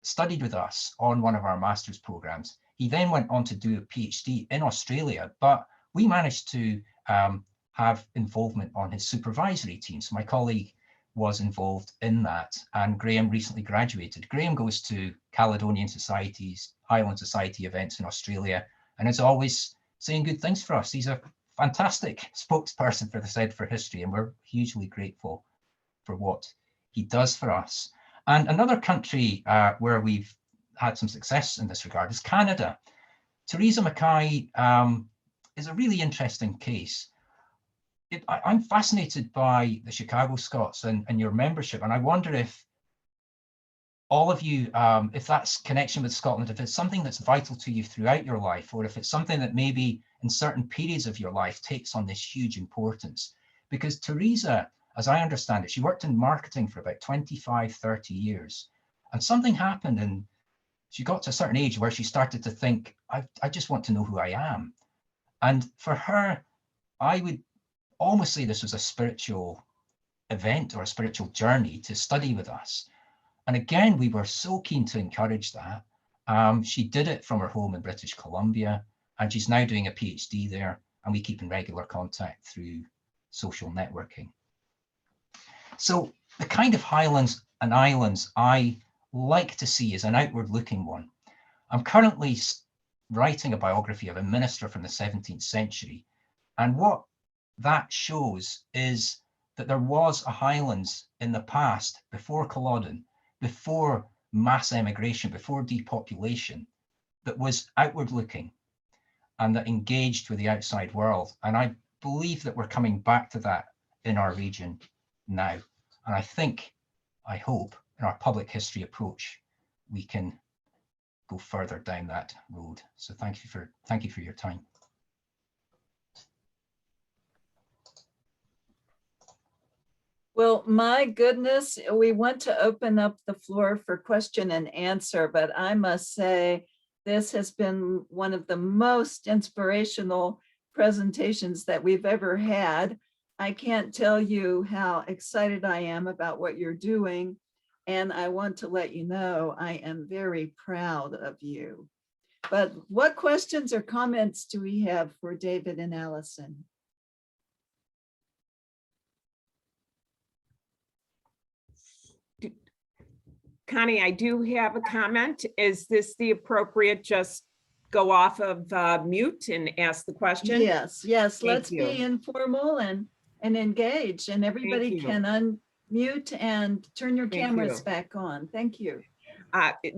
studied with us on one of our master's programs. He then went on to do a PhD in Australia, but we managed to have involvement on his supervisory team. So my colleague was involved in that, and Graham recently graduated. Graham goes to Caledonian Society's Highland Society events in Australia and is always saying good things for us. He's a fantastic spokesperson for the Centre for History, and we're hugely grateful for what he does for us. And another country where we've had some success in this regard is Canada. Teresa Mackay is a really interesting case. I'm fascinated by the Chicago Scots and your membership, and I wonder if all of you, if that's connection with Scotland, if it's something that's vital to you throughout your life, or if it's something that maybe in certain periods of your life takes on this huge importance. Because Teresa, as I understand it, she worked in marketing for about 25, 30 years, and something happened and she got to a certain age where she started to think, I just want to know who I am. And for her, I would almost say this was a spiritual event or a spiritual journey to study with us. And again, we were so keen to encourage that. She did it from her home in British Columbia, and she's now doing a PhD there, and we keep in regular contact through social networking. So the kind of Highlands and Islands I like to see is an outward-looking one. I'm currently writing a biography of a minister from the 17th century, and what that shows is that there was a Highlands in the past, before Culloden, before mass emigration, before depopulation, that was outward looking and that engaged with the outside world. And I believe that we're coming back to that in our region now. And I think, I hope, in our public history approach, we can go further down that road. So thank you for your time. Well, my goodness, we want to open up the floor for question and answer, but I must say this has been one of the most inspirational presentations that we've ever had. I can't tell you how excited I am about what you're doing, and I want to let you know I am very proud of you. But what questions or comments do we have for David and Alison? Connie, I do have a comment. Is this the appropriate just go off of mute and ask the question? Yes, Thank let's you. be informal and engage, and everybody can unmute and turn your cameras back on. Thank you.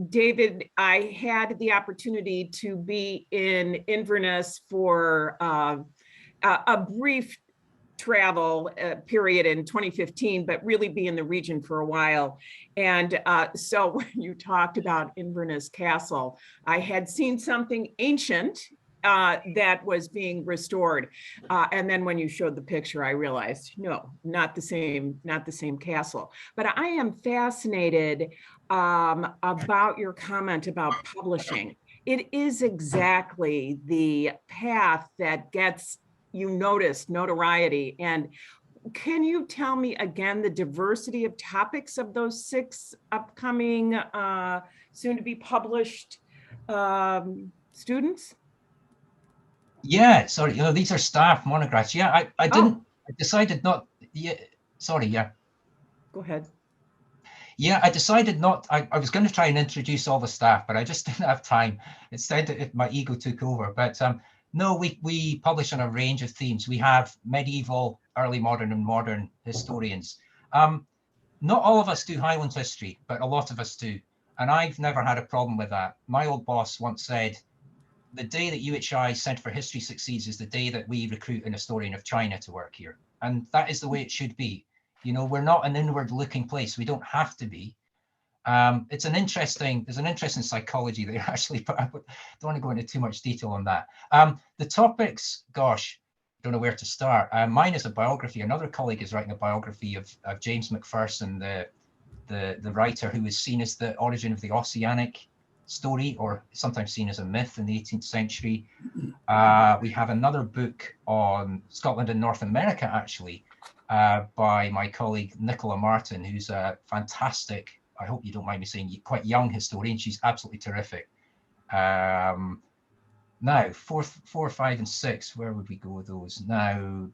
David, I had the opportunity to be in Inverness for a brief travel period in 2015, but really be in the region for a while. And so when you talked about Inverness Castle, I had seen something ancient that was being restored. And then when you showed the picture, I realized, no, not the same castle. But I am fascinated about your comment about publishing. It is exactly the path that gets you notoriety. And can you tell me again the diversity of topics of those 6 upcoming soon to be published students? Yeah, sorry, these are staff monographs. Yeah, I didn't, I decided not, yeah, sorry, yeah. Go ahead. Yeah, I decided not, I was going to try and introduce all the staff, but I just didn't have time. Instead, my ego took over. But no, we publish on a range of themes. We have medieval, early modern and modern historians. Not all of us do Highlands history, but a lot of us do. And I've never had a problem with that. My old boss once said, the day that UHI Centre for History succeeds is the day that we recruit an historian of China to work here. And that is the way it should be. We're not an inward looking place. We don't have to be. There's an interesting psychology there actually, but I don't want to go into too much detail on that. The topics, gosh, don't know where to start. Mine is a biography. Another colleague is writing a biography of James Macpherson, the writer who is seen as the origin of the Ossianic story, or sometimes seen as a myth in the 18th century. We have another book on Scotland and North America, actually, by my colleague Nicola Martin, who's a fantastic, I hope you don't mind me saying, quite young historian. She's absolutely terrific. Now, four, 5, and 6, where would we go with those? Now,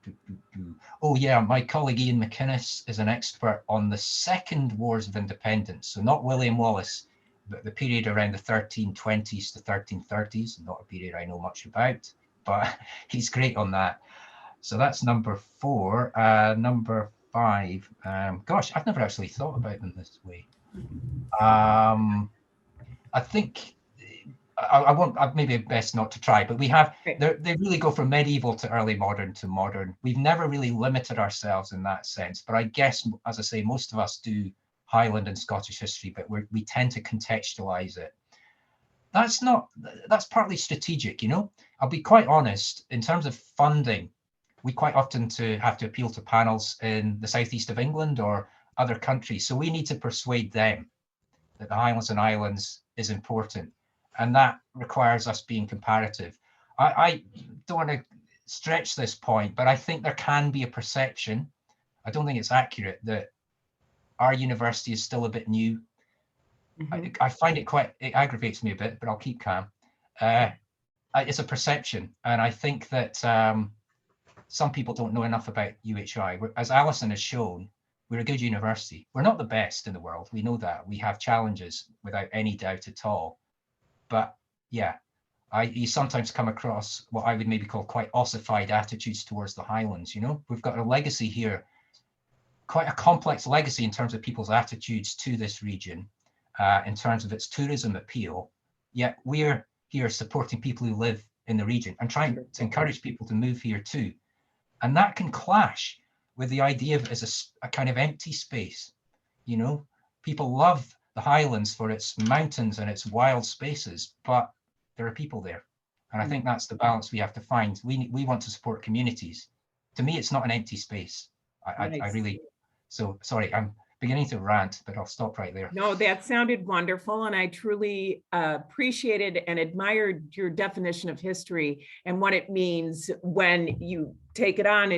oh yeah, my colleague Ian McInnes is an expert on the second Wars of Independence. So not William Wallace, but the period around the 1320s to 1330s, not a period I know much about, but he's great on that. So that's number 4. Number 5, gosh, I've never actually thought about them this way. I think I won't, maybe best not to try, but we have, they really go from medieval to early modern to modern. We've never really limited ourselves in that sense, but I guess, as I say, most of us do Highland and Scottish history, but we tend to contextualize it. That's partly strategic, you know. I'll be quite honest, in terms of funding, we quite often have to appeal to panels in the southeast of England or other countries. So we need to persuade them that the Highlands and Islands is important. And that requires us being comparative. I don't want to stretch this point, but I think there can be a perception, I don't think it's accurate, that our university is still a bit new. I find it aggravates me a bit, but I'll keep calm. It's a perception. And I think that some people don't know enough about UHI. As Alison has shown, we're a good university. We're not the best in the world. We know that. We have challenges without any doubt at all. But yeah, you sometimes come across what I would maybe call quite ossified attitudes towards the Highlands. You know, we've got a legacy here, quite a complex legacy in terms of people's attitudes to this region, in terms of its tourism appeal. Yet we're here supporting people who live in the region and trying to encourage people to move here too. And that can clash with the idea of it as a kind of empty space. You know, people love the Highlands for its mountains and its wild spaces, but there are people there. And I think that's the balance we have to find. We want to support communities. To me, it's not an empty space. I really, so sorry, I'm beginning to rant, but I'll stop right there. No, that sounded wonderful. And I truly appreciated and admired your definition of history and what it means when you take it on.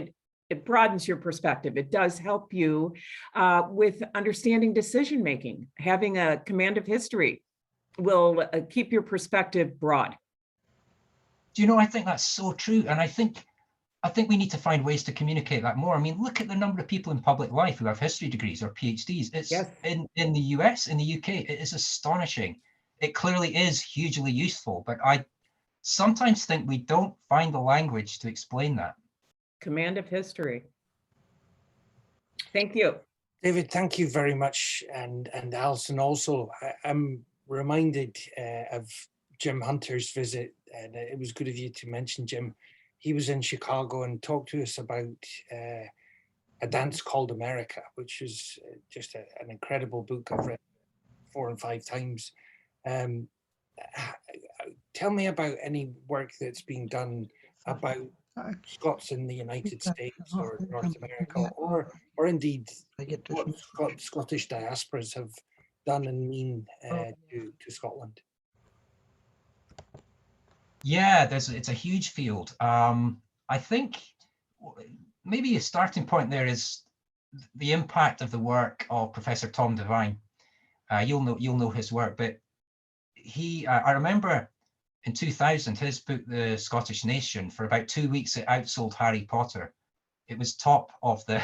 It broadens your perspective. It does help you with understanding decision-making. Having a command of history will keep your perspective broad. Do you know, I think that's so true. And I think we need to find ways to communicate that more. I mean, look at the number of people in public life who have history degrees or PhDs. It's in the US, in the UK, it is astonishing. It clearly is hugely useful, but I sometimes think we don't find the language to explain that. Command of history. Thank you. David, thank you very much. And Alison also. I'm reminded of Jim Hunter's visit, and it was good of you to mention Jim. He was in Chicago and talked to us about A Dance Called America, which is just an incredible book I've read 4 and 5 times. Tell me about any work that's being done about Scots in the United States or North America, or indeed what Scottish diasporas have done and mean to Scotland. Yeah, it's a huge field. I think maybe a starting point there is the impact of the work of Professor Tom Devine. You'll know his work, but I remember in 2000, his book, The Scottish Nation, for about 2 weeks, it outsold Harry Potter. It was top of the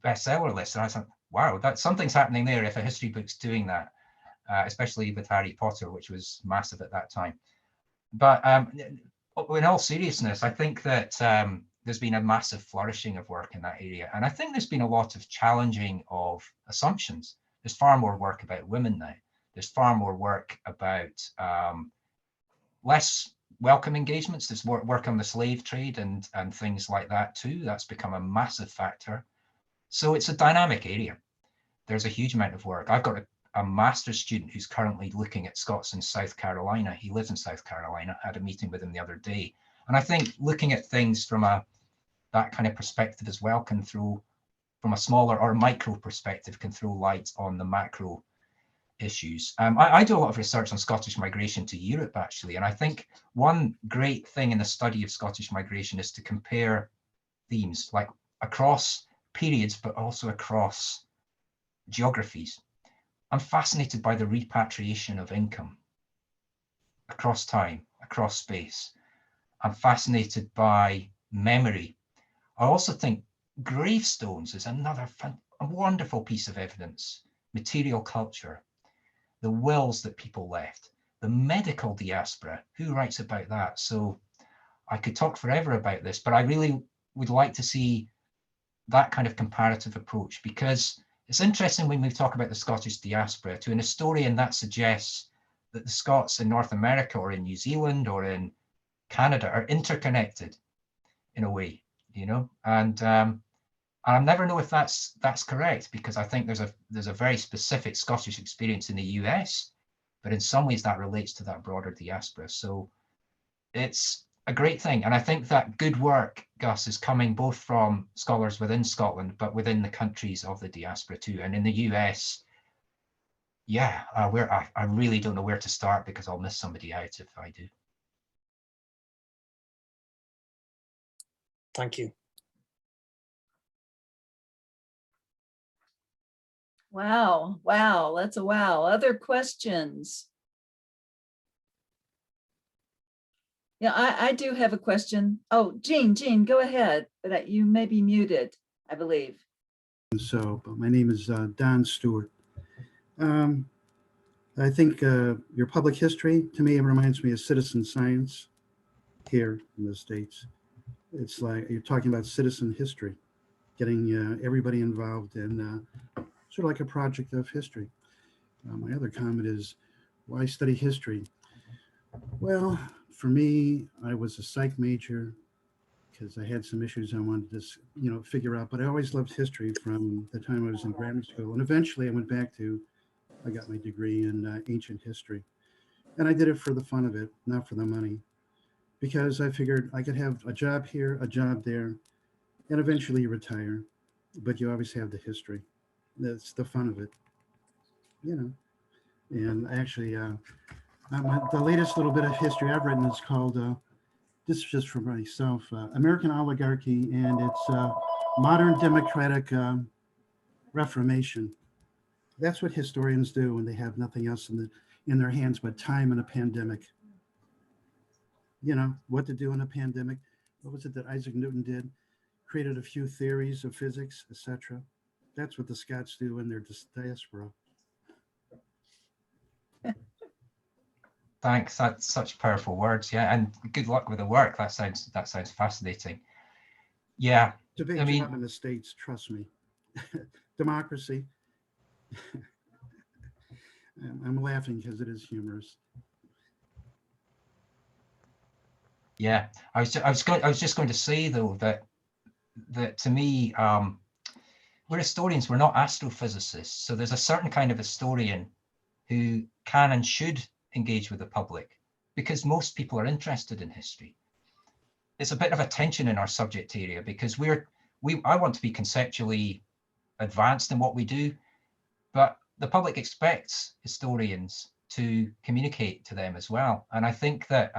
bestseller list. And I thought, wow, something's happening there if a history book's doing that, especially with Harry Potter, which was massive at that time. But in all seriousness, I think that there's been a massive flourishing of work in that area. And I think there's been a lot of challenging of assumptions. There's far more work about women now. There's far more work about less welcome engagements. There's work on the slave trade and things like that too. That's become a massive factor. So it's a dynamic area. There's a huge amount of work. I've got a master's student who's currently looking at Scots in South Carolina. He lives in South Carolina. I had a meeting with him the other day. And I think looking at things from that kind of perspective as well can throw, from a smaller or micro perspective, can throw light on the macro issues. I do a lot of research on Scottish migration to Europe, actually. And I think one great thing in the study of Scottish migration is to compare themes, like across periods, but also across geographies. I'm fascinated by the repatriation of income across time. across space. I'm fascinated by memory. I also think gravestones is another a wonderful piece of evidence. Material culture, the wills that people left, the medical diaspora, who writes about that? So I could talk forever about this, but I really would like to see that kind of comparative approach, because it's interesting when we talk about the Scottish diaspora. To an historian, that suggests that the Scots in North America or in New Zealand or in Canada are interconnected in a way, you know, and I never know if that's correct, because I think there's a very specific Scottish experience in the US, but in some ways that relates to that broader diaspora. So it's a great thing. And I think that good work, Gus, is coming both from scholars within Scotland, but within the countries of the diaspora too. And in the US, yeah, I really don't know where to start, because I'll miss somebody out if I do. Thank you. Wow, wow, that's a wow. Other questions? Yeah, I do have a question. Oh, Jean, go ahead, but you may be muted, I believe. So, but my name is Don Stewart. I think your public history, to me, it reminds me of citizen science here in the States. It's like you're talking about citizen history, getting everybody involved in sort of like a project of history. My other comment is, why study history? Well, for me, I was a psych major because I had some issues I wanted to, figure out. But I always loved history from the time I was in grammar school, and eventually I went back to. I got my degree in ancient history, and I did it for the fun of it, not for the money, because I figured I could have a job here, a job there, and eventually retire. But you always have the history. That's the fun of it, you know. And actually, the latest little bit of history I've written is called, this is just for myself, American Oligarchy and its Modern Democratic Reformation. That's what historians do when they have nothing else in their hands but time and a pandemic. You know, what to do in a pandemic. What was it that Isaac Newton did? Created a few theories of physics, etc. That's what the Scots do in their diaspora. Thanks. That's such powerful words. Yeah, and good luck with the work. That sounds fascinating. Yeah, It's a big job in the States. Trust me. Democracy. I'm laughing because it is humorous. Yeah, I was just going to say though that to me, we're historians. We're not astrophysicists. So there's a certain kind of historian who can and should engage with the public, because most people are interested in history. It's a bit of a tension in our subject area, because I want to be conceptually advanced in what we do, but the public expects historians to communicate to them as well. And I think that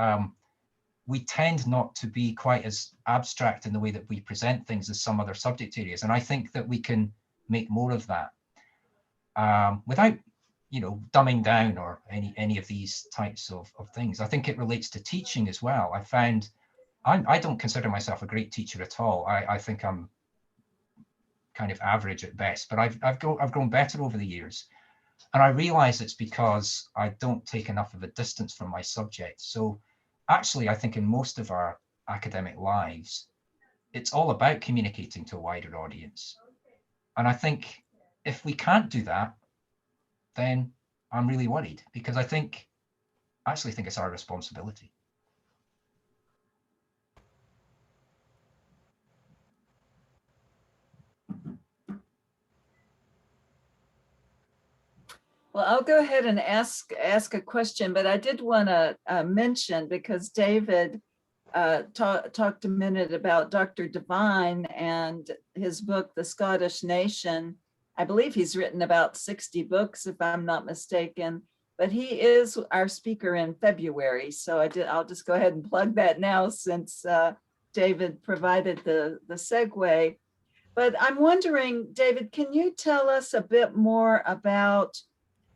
we tend not to be quite as abstract in the way that we present things as some other subject areas. And I think that we can make more of that without dumbing down or any of these types of things. I think it relates to teaching as well. I don't consider myself a great teacher at all. I think I'm kind of average at best, but I've grown better over the years. And I realize it's because I don't take enough of a distance from my subject. So actually, I think in most of our academic lives, it's all about communicating to a wider audience. And I think if we can't do that, then I'm really worried, because I actually think it's our responsibility. Well, I'll go ahead and ask a question, but I did want to mention, because David talked a minute about Dr. Devine and his book, The Scottish Nation. I believe he's written about 60 books, if I'm not mistaken, but he is our speaker in February. So I'll just go ahead and plug that now, since David provided the segue. But I'm wondering, David, can you tell us a bit more about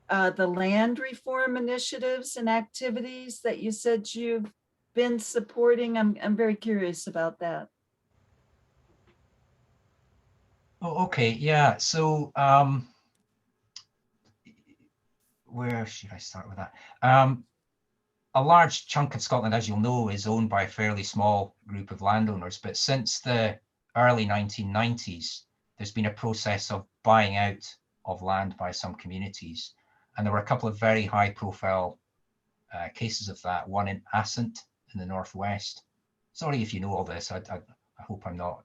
the land reform initiatives and activities that you said you've been supporting? I'm very curious about that. Oh, okay, yeah. So where should I start with that? A large chunk of Scotland, as you'll know, is owned by a fairly small group of landowners. But since the early 1990s, there's been a process of buying out of land by some communities. And there were a couple of very high profile cases of that, one in Assynt in the northwest. Sorry if you know all this, I hope I'm not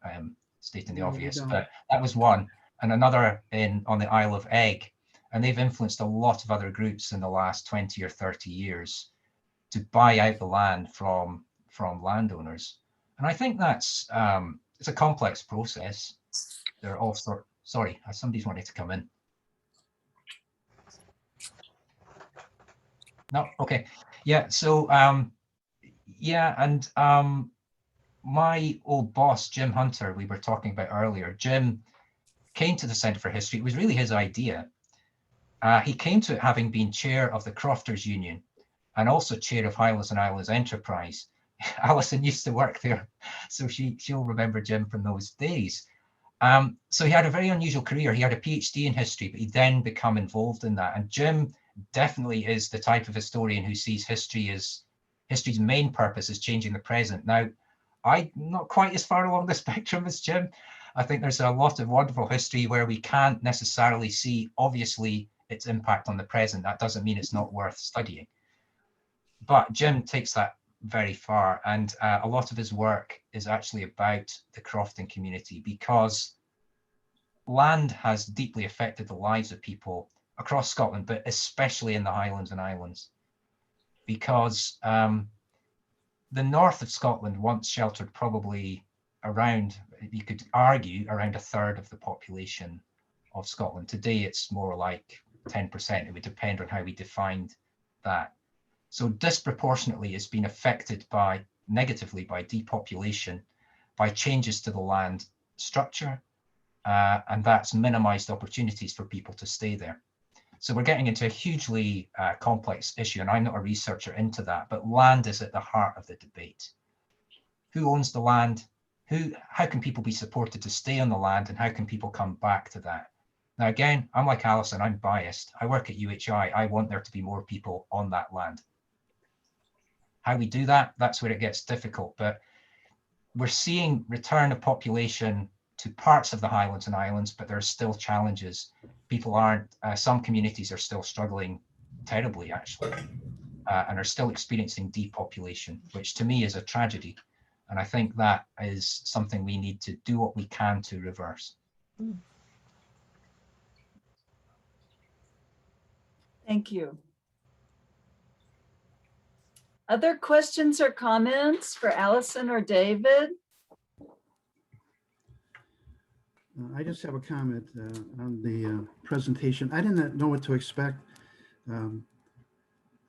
stating the obvious, but that was one. And another on the Isle of Egg. And they've influenced a lot of other groups in the last 20 or 30 years to buy out the land from landowners. And I think that's, it's a complex process. There are all sorts, sorry, somebody's wanting to come in. No, okay. Yeah, so, yeah, and my old boss, Jim Hunter, we were talking about earlier, Jim came to the Centre for History. It was really his idea. He came to it having been chair of the Crofters Union and also chair of Highlands and Islands Enterprise. Alison used to work there, so she'll remember Jim from those days. So he had a very unusual career. He had a PhD in history, but he then become involved in that. And Jim definitely is the type of historian who sees history's main purpose is changing the present. Now, I'm not quite as far along the spectrum as Jim. I think there's a lot of wonderful history where we can't necessarily see, obviously, its impact on the present. That doesn't mean it's not worth studying. But Jim takes that very far, and a lot of his work is actually about the crofting community, because land has deeply affected the lives of people across Scotland, but especially in the Highlands and Islands, because the north of Scotland once sheltered probably around, you could argue, around a third of the population of Scotland. Today, it's more like 10%. It would depend on how we defined that. So disproportionately, it's been affected negatively by depopulation, by changes to the land structure, and that's minimized opportunities for people to stay there. So we're getting into a hugely complex issue, and I'm not a researcher into that, but land is at the heart of the debate. Who owns the land? How can people be supported to stay on the land, and how can people come back to that? Now, again, I'm like Alison, I'm biased. I work at UHI. I want there to be more people on that land. How we do that, that's where it gets difficult. But we're seeing return of population to parts of the Highlands and Islands, but there are still challenges. People aren't, some communities are still struggling terribly, actually, and are still experiencing depopulation, which to me is a tragedy. And I think that is something we need to do what we can to reverse. Thank you. Other questions or comments for Alison or David? I just have a comment on the presentation. I didn't know what to expect.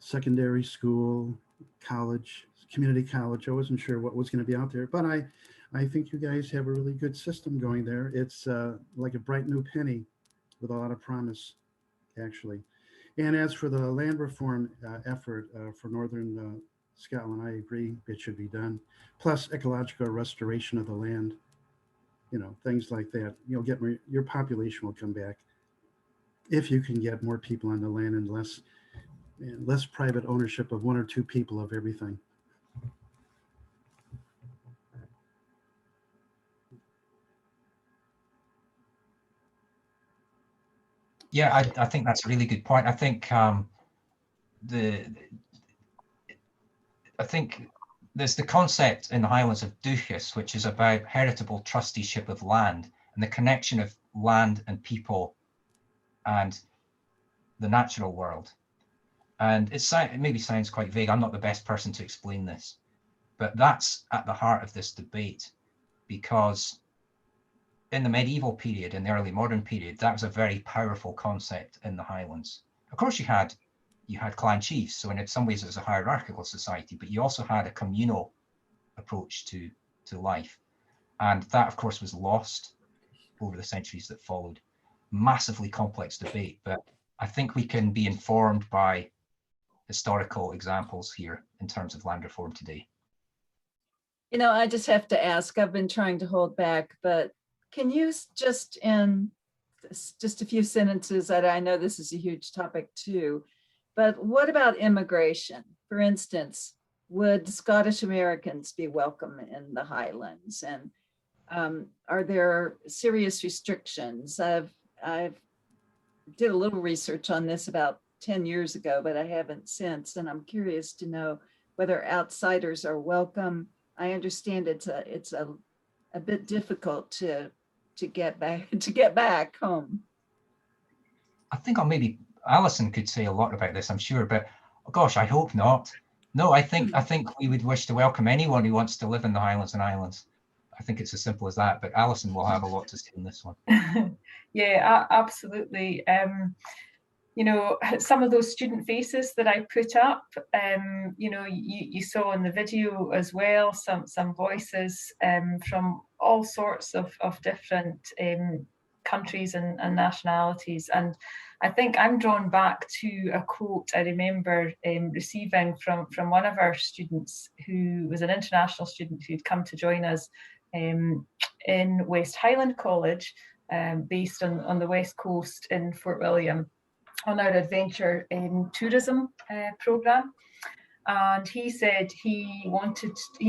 Secondary school, college, community college. I wasn't sure what was going to be out there, but I think you guys have a really good system going there. It's like a bright new penny with a lot of promise, actually. And as for the land reform effort for Northern Scotland, I agree it should be done. Plus ecological restoration of the land, you know, things like that. You'll get your population will come back if you can get more people on the land and less private ownership of one or two people of everything. Yeah, I think that's a really good point. I think there's the concept in the Highlands of Duchess, which is about heritable trusteeship of land and the connection of land and people and the natural world. And it maybe sounds quite vague. I'm not the best person to explain this, but that's at the heart of this debate, because in the medieval period, in the early modern period, that was a very powerful concept in the Highlands. Of course, you had clan chiefs, so in some ways it was a hierarchical society, but you also had a communal approach to life. And that, of course, was lost over the centuries that followed. Massively complex debate, but I think we can be informed by historical examples here in terms of land reform today. You know, I just have to ask, I've been trying to hold back, but can you just in just a few sentences, that I know this is a huge topic too, but what about immigration? For instance, would Scottish Americans be welcome in the Highlands? And are there serious restrictions? I've did a little research on this about 10 years ago, but I haven't since, and I'm curious to know whether outsiders are welcome. I understand it's a bit difficult to get back home. I think maybe Alison could say a lot about this, I'm sure, but oh gosh, I hope not. No, I think we would wish to welcome anyone who wants to live in the Highlands and Islands. I think it's as simple as that, but Alison will have a lot to say on this one. Yeah, absolutely. You know, some of those student faces that I put up, you know, you saw in the video as well, some voices from all sorts of different countries and nationalities. And I think I'm drawn back to a quote I remember receiving from one of our students, who was an international student who'd come to join us in West Highland College, based on the West Coast in Fort William, on our adventure in tourism program. And he said he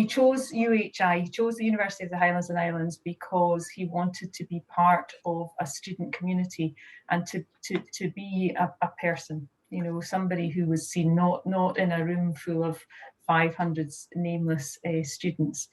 chose UHI, he chose the University of the Highlands and Islands because he wanted to be part of a student community and to be a person, you know, somebody who was seen not in a room full of 500 nameless students.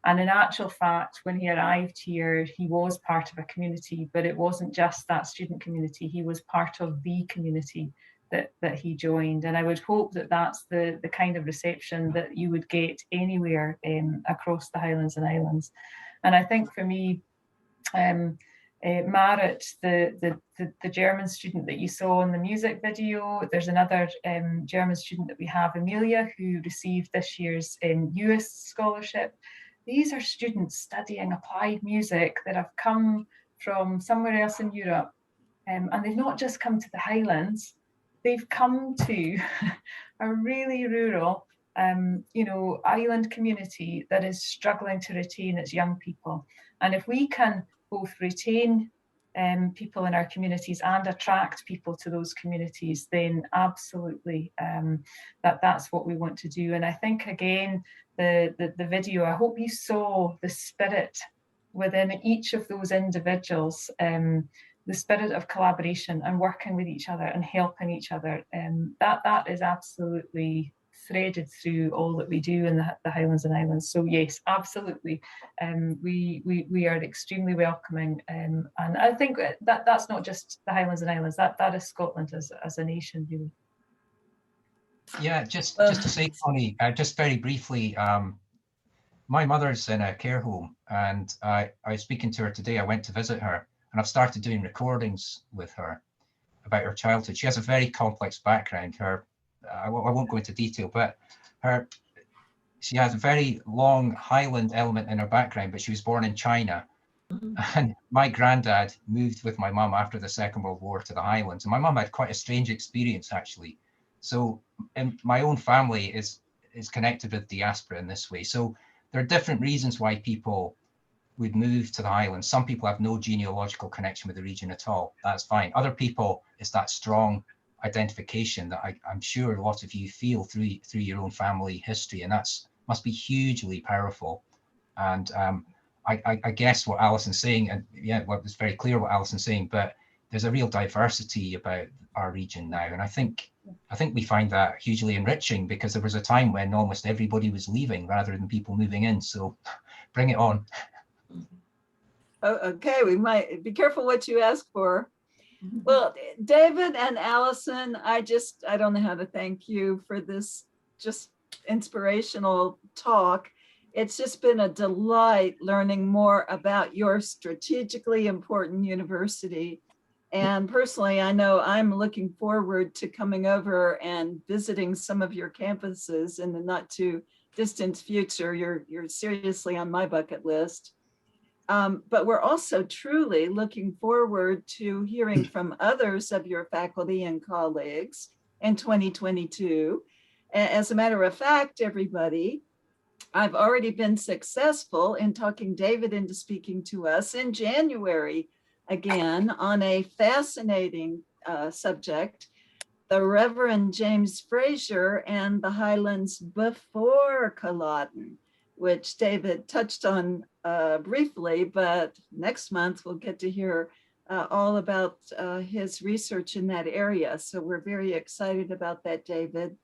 And in actual fact, when he arrived here, he was part of a community, but it wasn't just that student community. He was part of the community that he joined. And I would hope that that's the kind of reception that you would get anywhere across the Highlands and Islands. And I think for me, Marit, the German student that you saw in the music video, there's another German student that we have, Amelia, who received this year's US scholarship. These are students studying applied music that have come from somewhere else in Europe. And they've not just come to the Highlands, they've come to a really rural, you know, island community that is struggling to retain its young people. And if we can both retain people in our communities and attract people to those communities, then absolutely that's what we want to do. And I think, again, the video, I hope you saw the spirit within each of those individuals, the spirit of collaboration and working with each other and helping each other. That is absolutely threaded through all that we do in the Highlands and Islands. So yes, absolutely. We are extremely welcoming. And I think that's not just the Highlands and Islands, that is Scotland as a nation, really. Yeah, just to say, Connie, just very briefly, my mother's in a care home, and I was speaking to her today. I went to visit her, and I've started doing recordings with her about her childhood. She has a very complex background. I won't go into detail, but she has a very long Highland element in her background, but she was born in China. And my granddad moved with my mum after the Second World War to the Highlands. And my mum had quite a strange experience, actually. So my own family is connected with diaspora in this way. So there are different reasons why people would move to the Highlands. Some people have no genealogical connection with the region at all. That's fine. Other people, it's that strong identification that I'm sure a lot of you feel through your own family history, and that's must be hugely powerful. And I guess what Alison's saying, and yeah, well, it's very clear what Alison's saying, but there's a real diversity about our region now, and I think we find that hugely enriching, because there was a time when almost everybody was leaving rather than people moving in. So bring it on. Oh, okay, we might be careful what you ask for. Well, David and Alison, I don't know how to thank you for this just inspirational talk. It's just been a delight learning more about your strategically important university. And personally, I know I'm looking forward to coming over and visiting some of your campuses in the not too distant future. You're seriously on my bucket list. But we're also truly looking forward to hearing from others of your faculty and colleagues in 2022. As a matter of fact, everybody, I've already been successful in talking David into speaking to us in January again on a fascinating subject, the Reverend James Fraser and the Highlands before Culloden, which David touched on briefly, but next month we'll get to hear all about his research in that area. So we're very excited about that, David.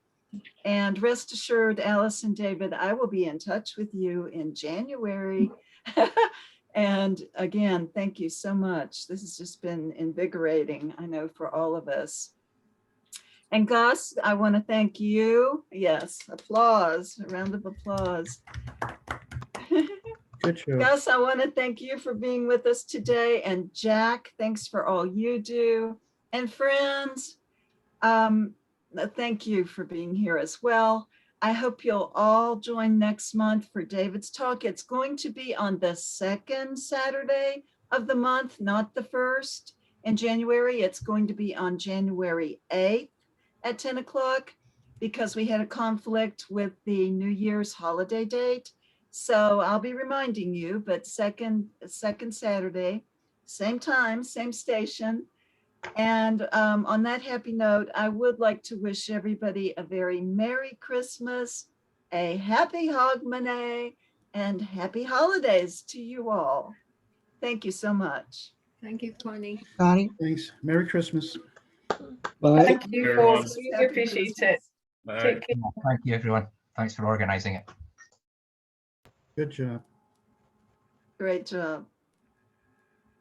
And rest assured, Alice and David, I will be in touch with you in January. And again, thank you so much. This has just been invigorating, I know, for all of us. And Gus, I want to thank you. Yes, applause, a round of applause. Good show. Gus, I want to thank you for being with us today. And Jack, thanks for all you do. And friends, thank you for being here as well. I hope you'll all join next month for David's talk. It's going to be on the second Saturday of the month, not the first in January. It's going to be on January 8th at 10 o'clock because we had a conflict with the New Year's holiday date. So I'll be reminding you, but second Saturday, same time, same station. And on that happy note, I would like to wish everybody a very Merry Christmas, a Happy Hogmanay, and Happy Holidays to you all. Thank you so much. Thank you, Connie. Thanks. Merry Christmas. Bye. Thank you, folks. We appreciate it. Bye. Take care. Thank you, everyone. Thanks for organizing it. Good job. Great job.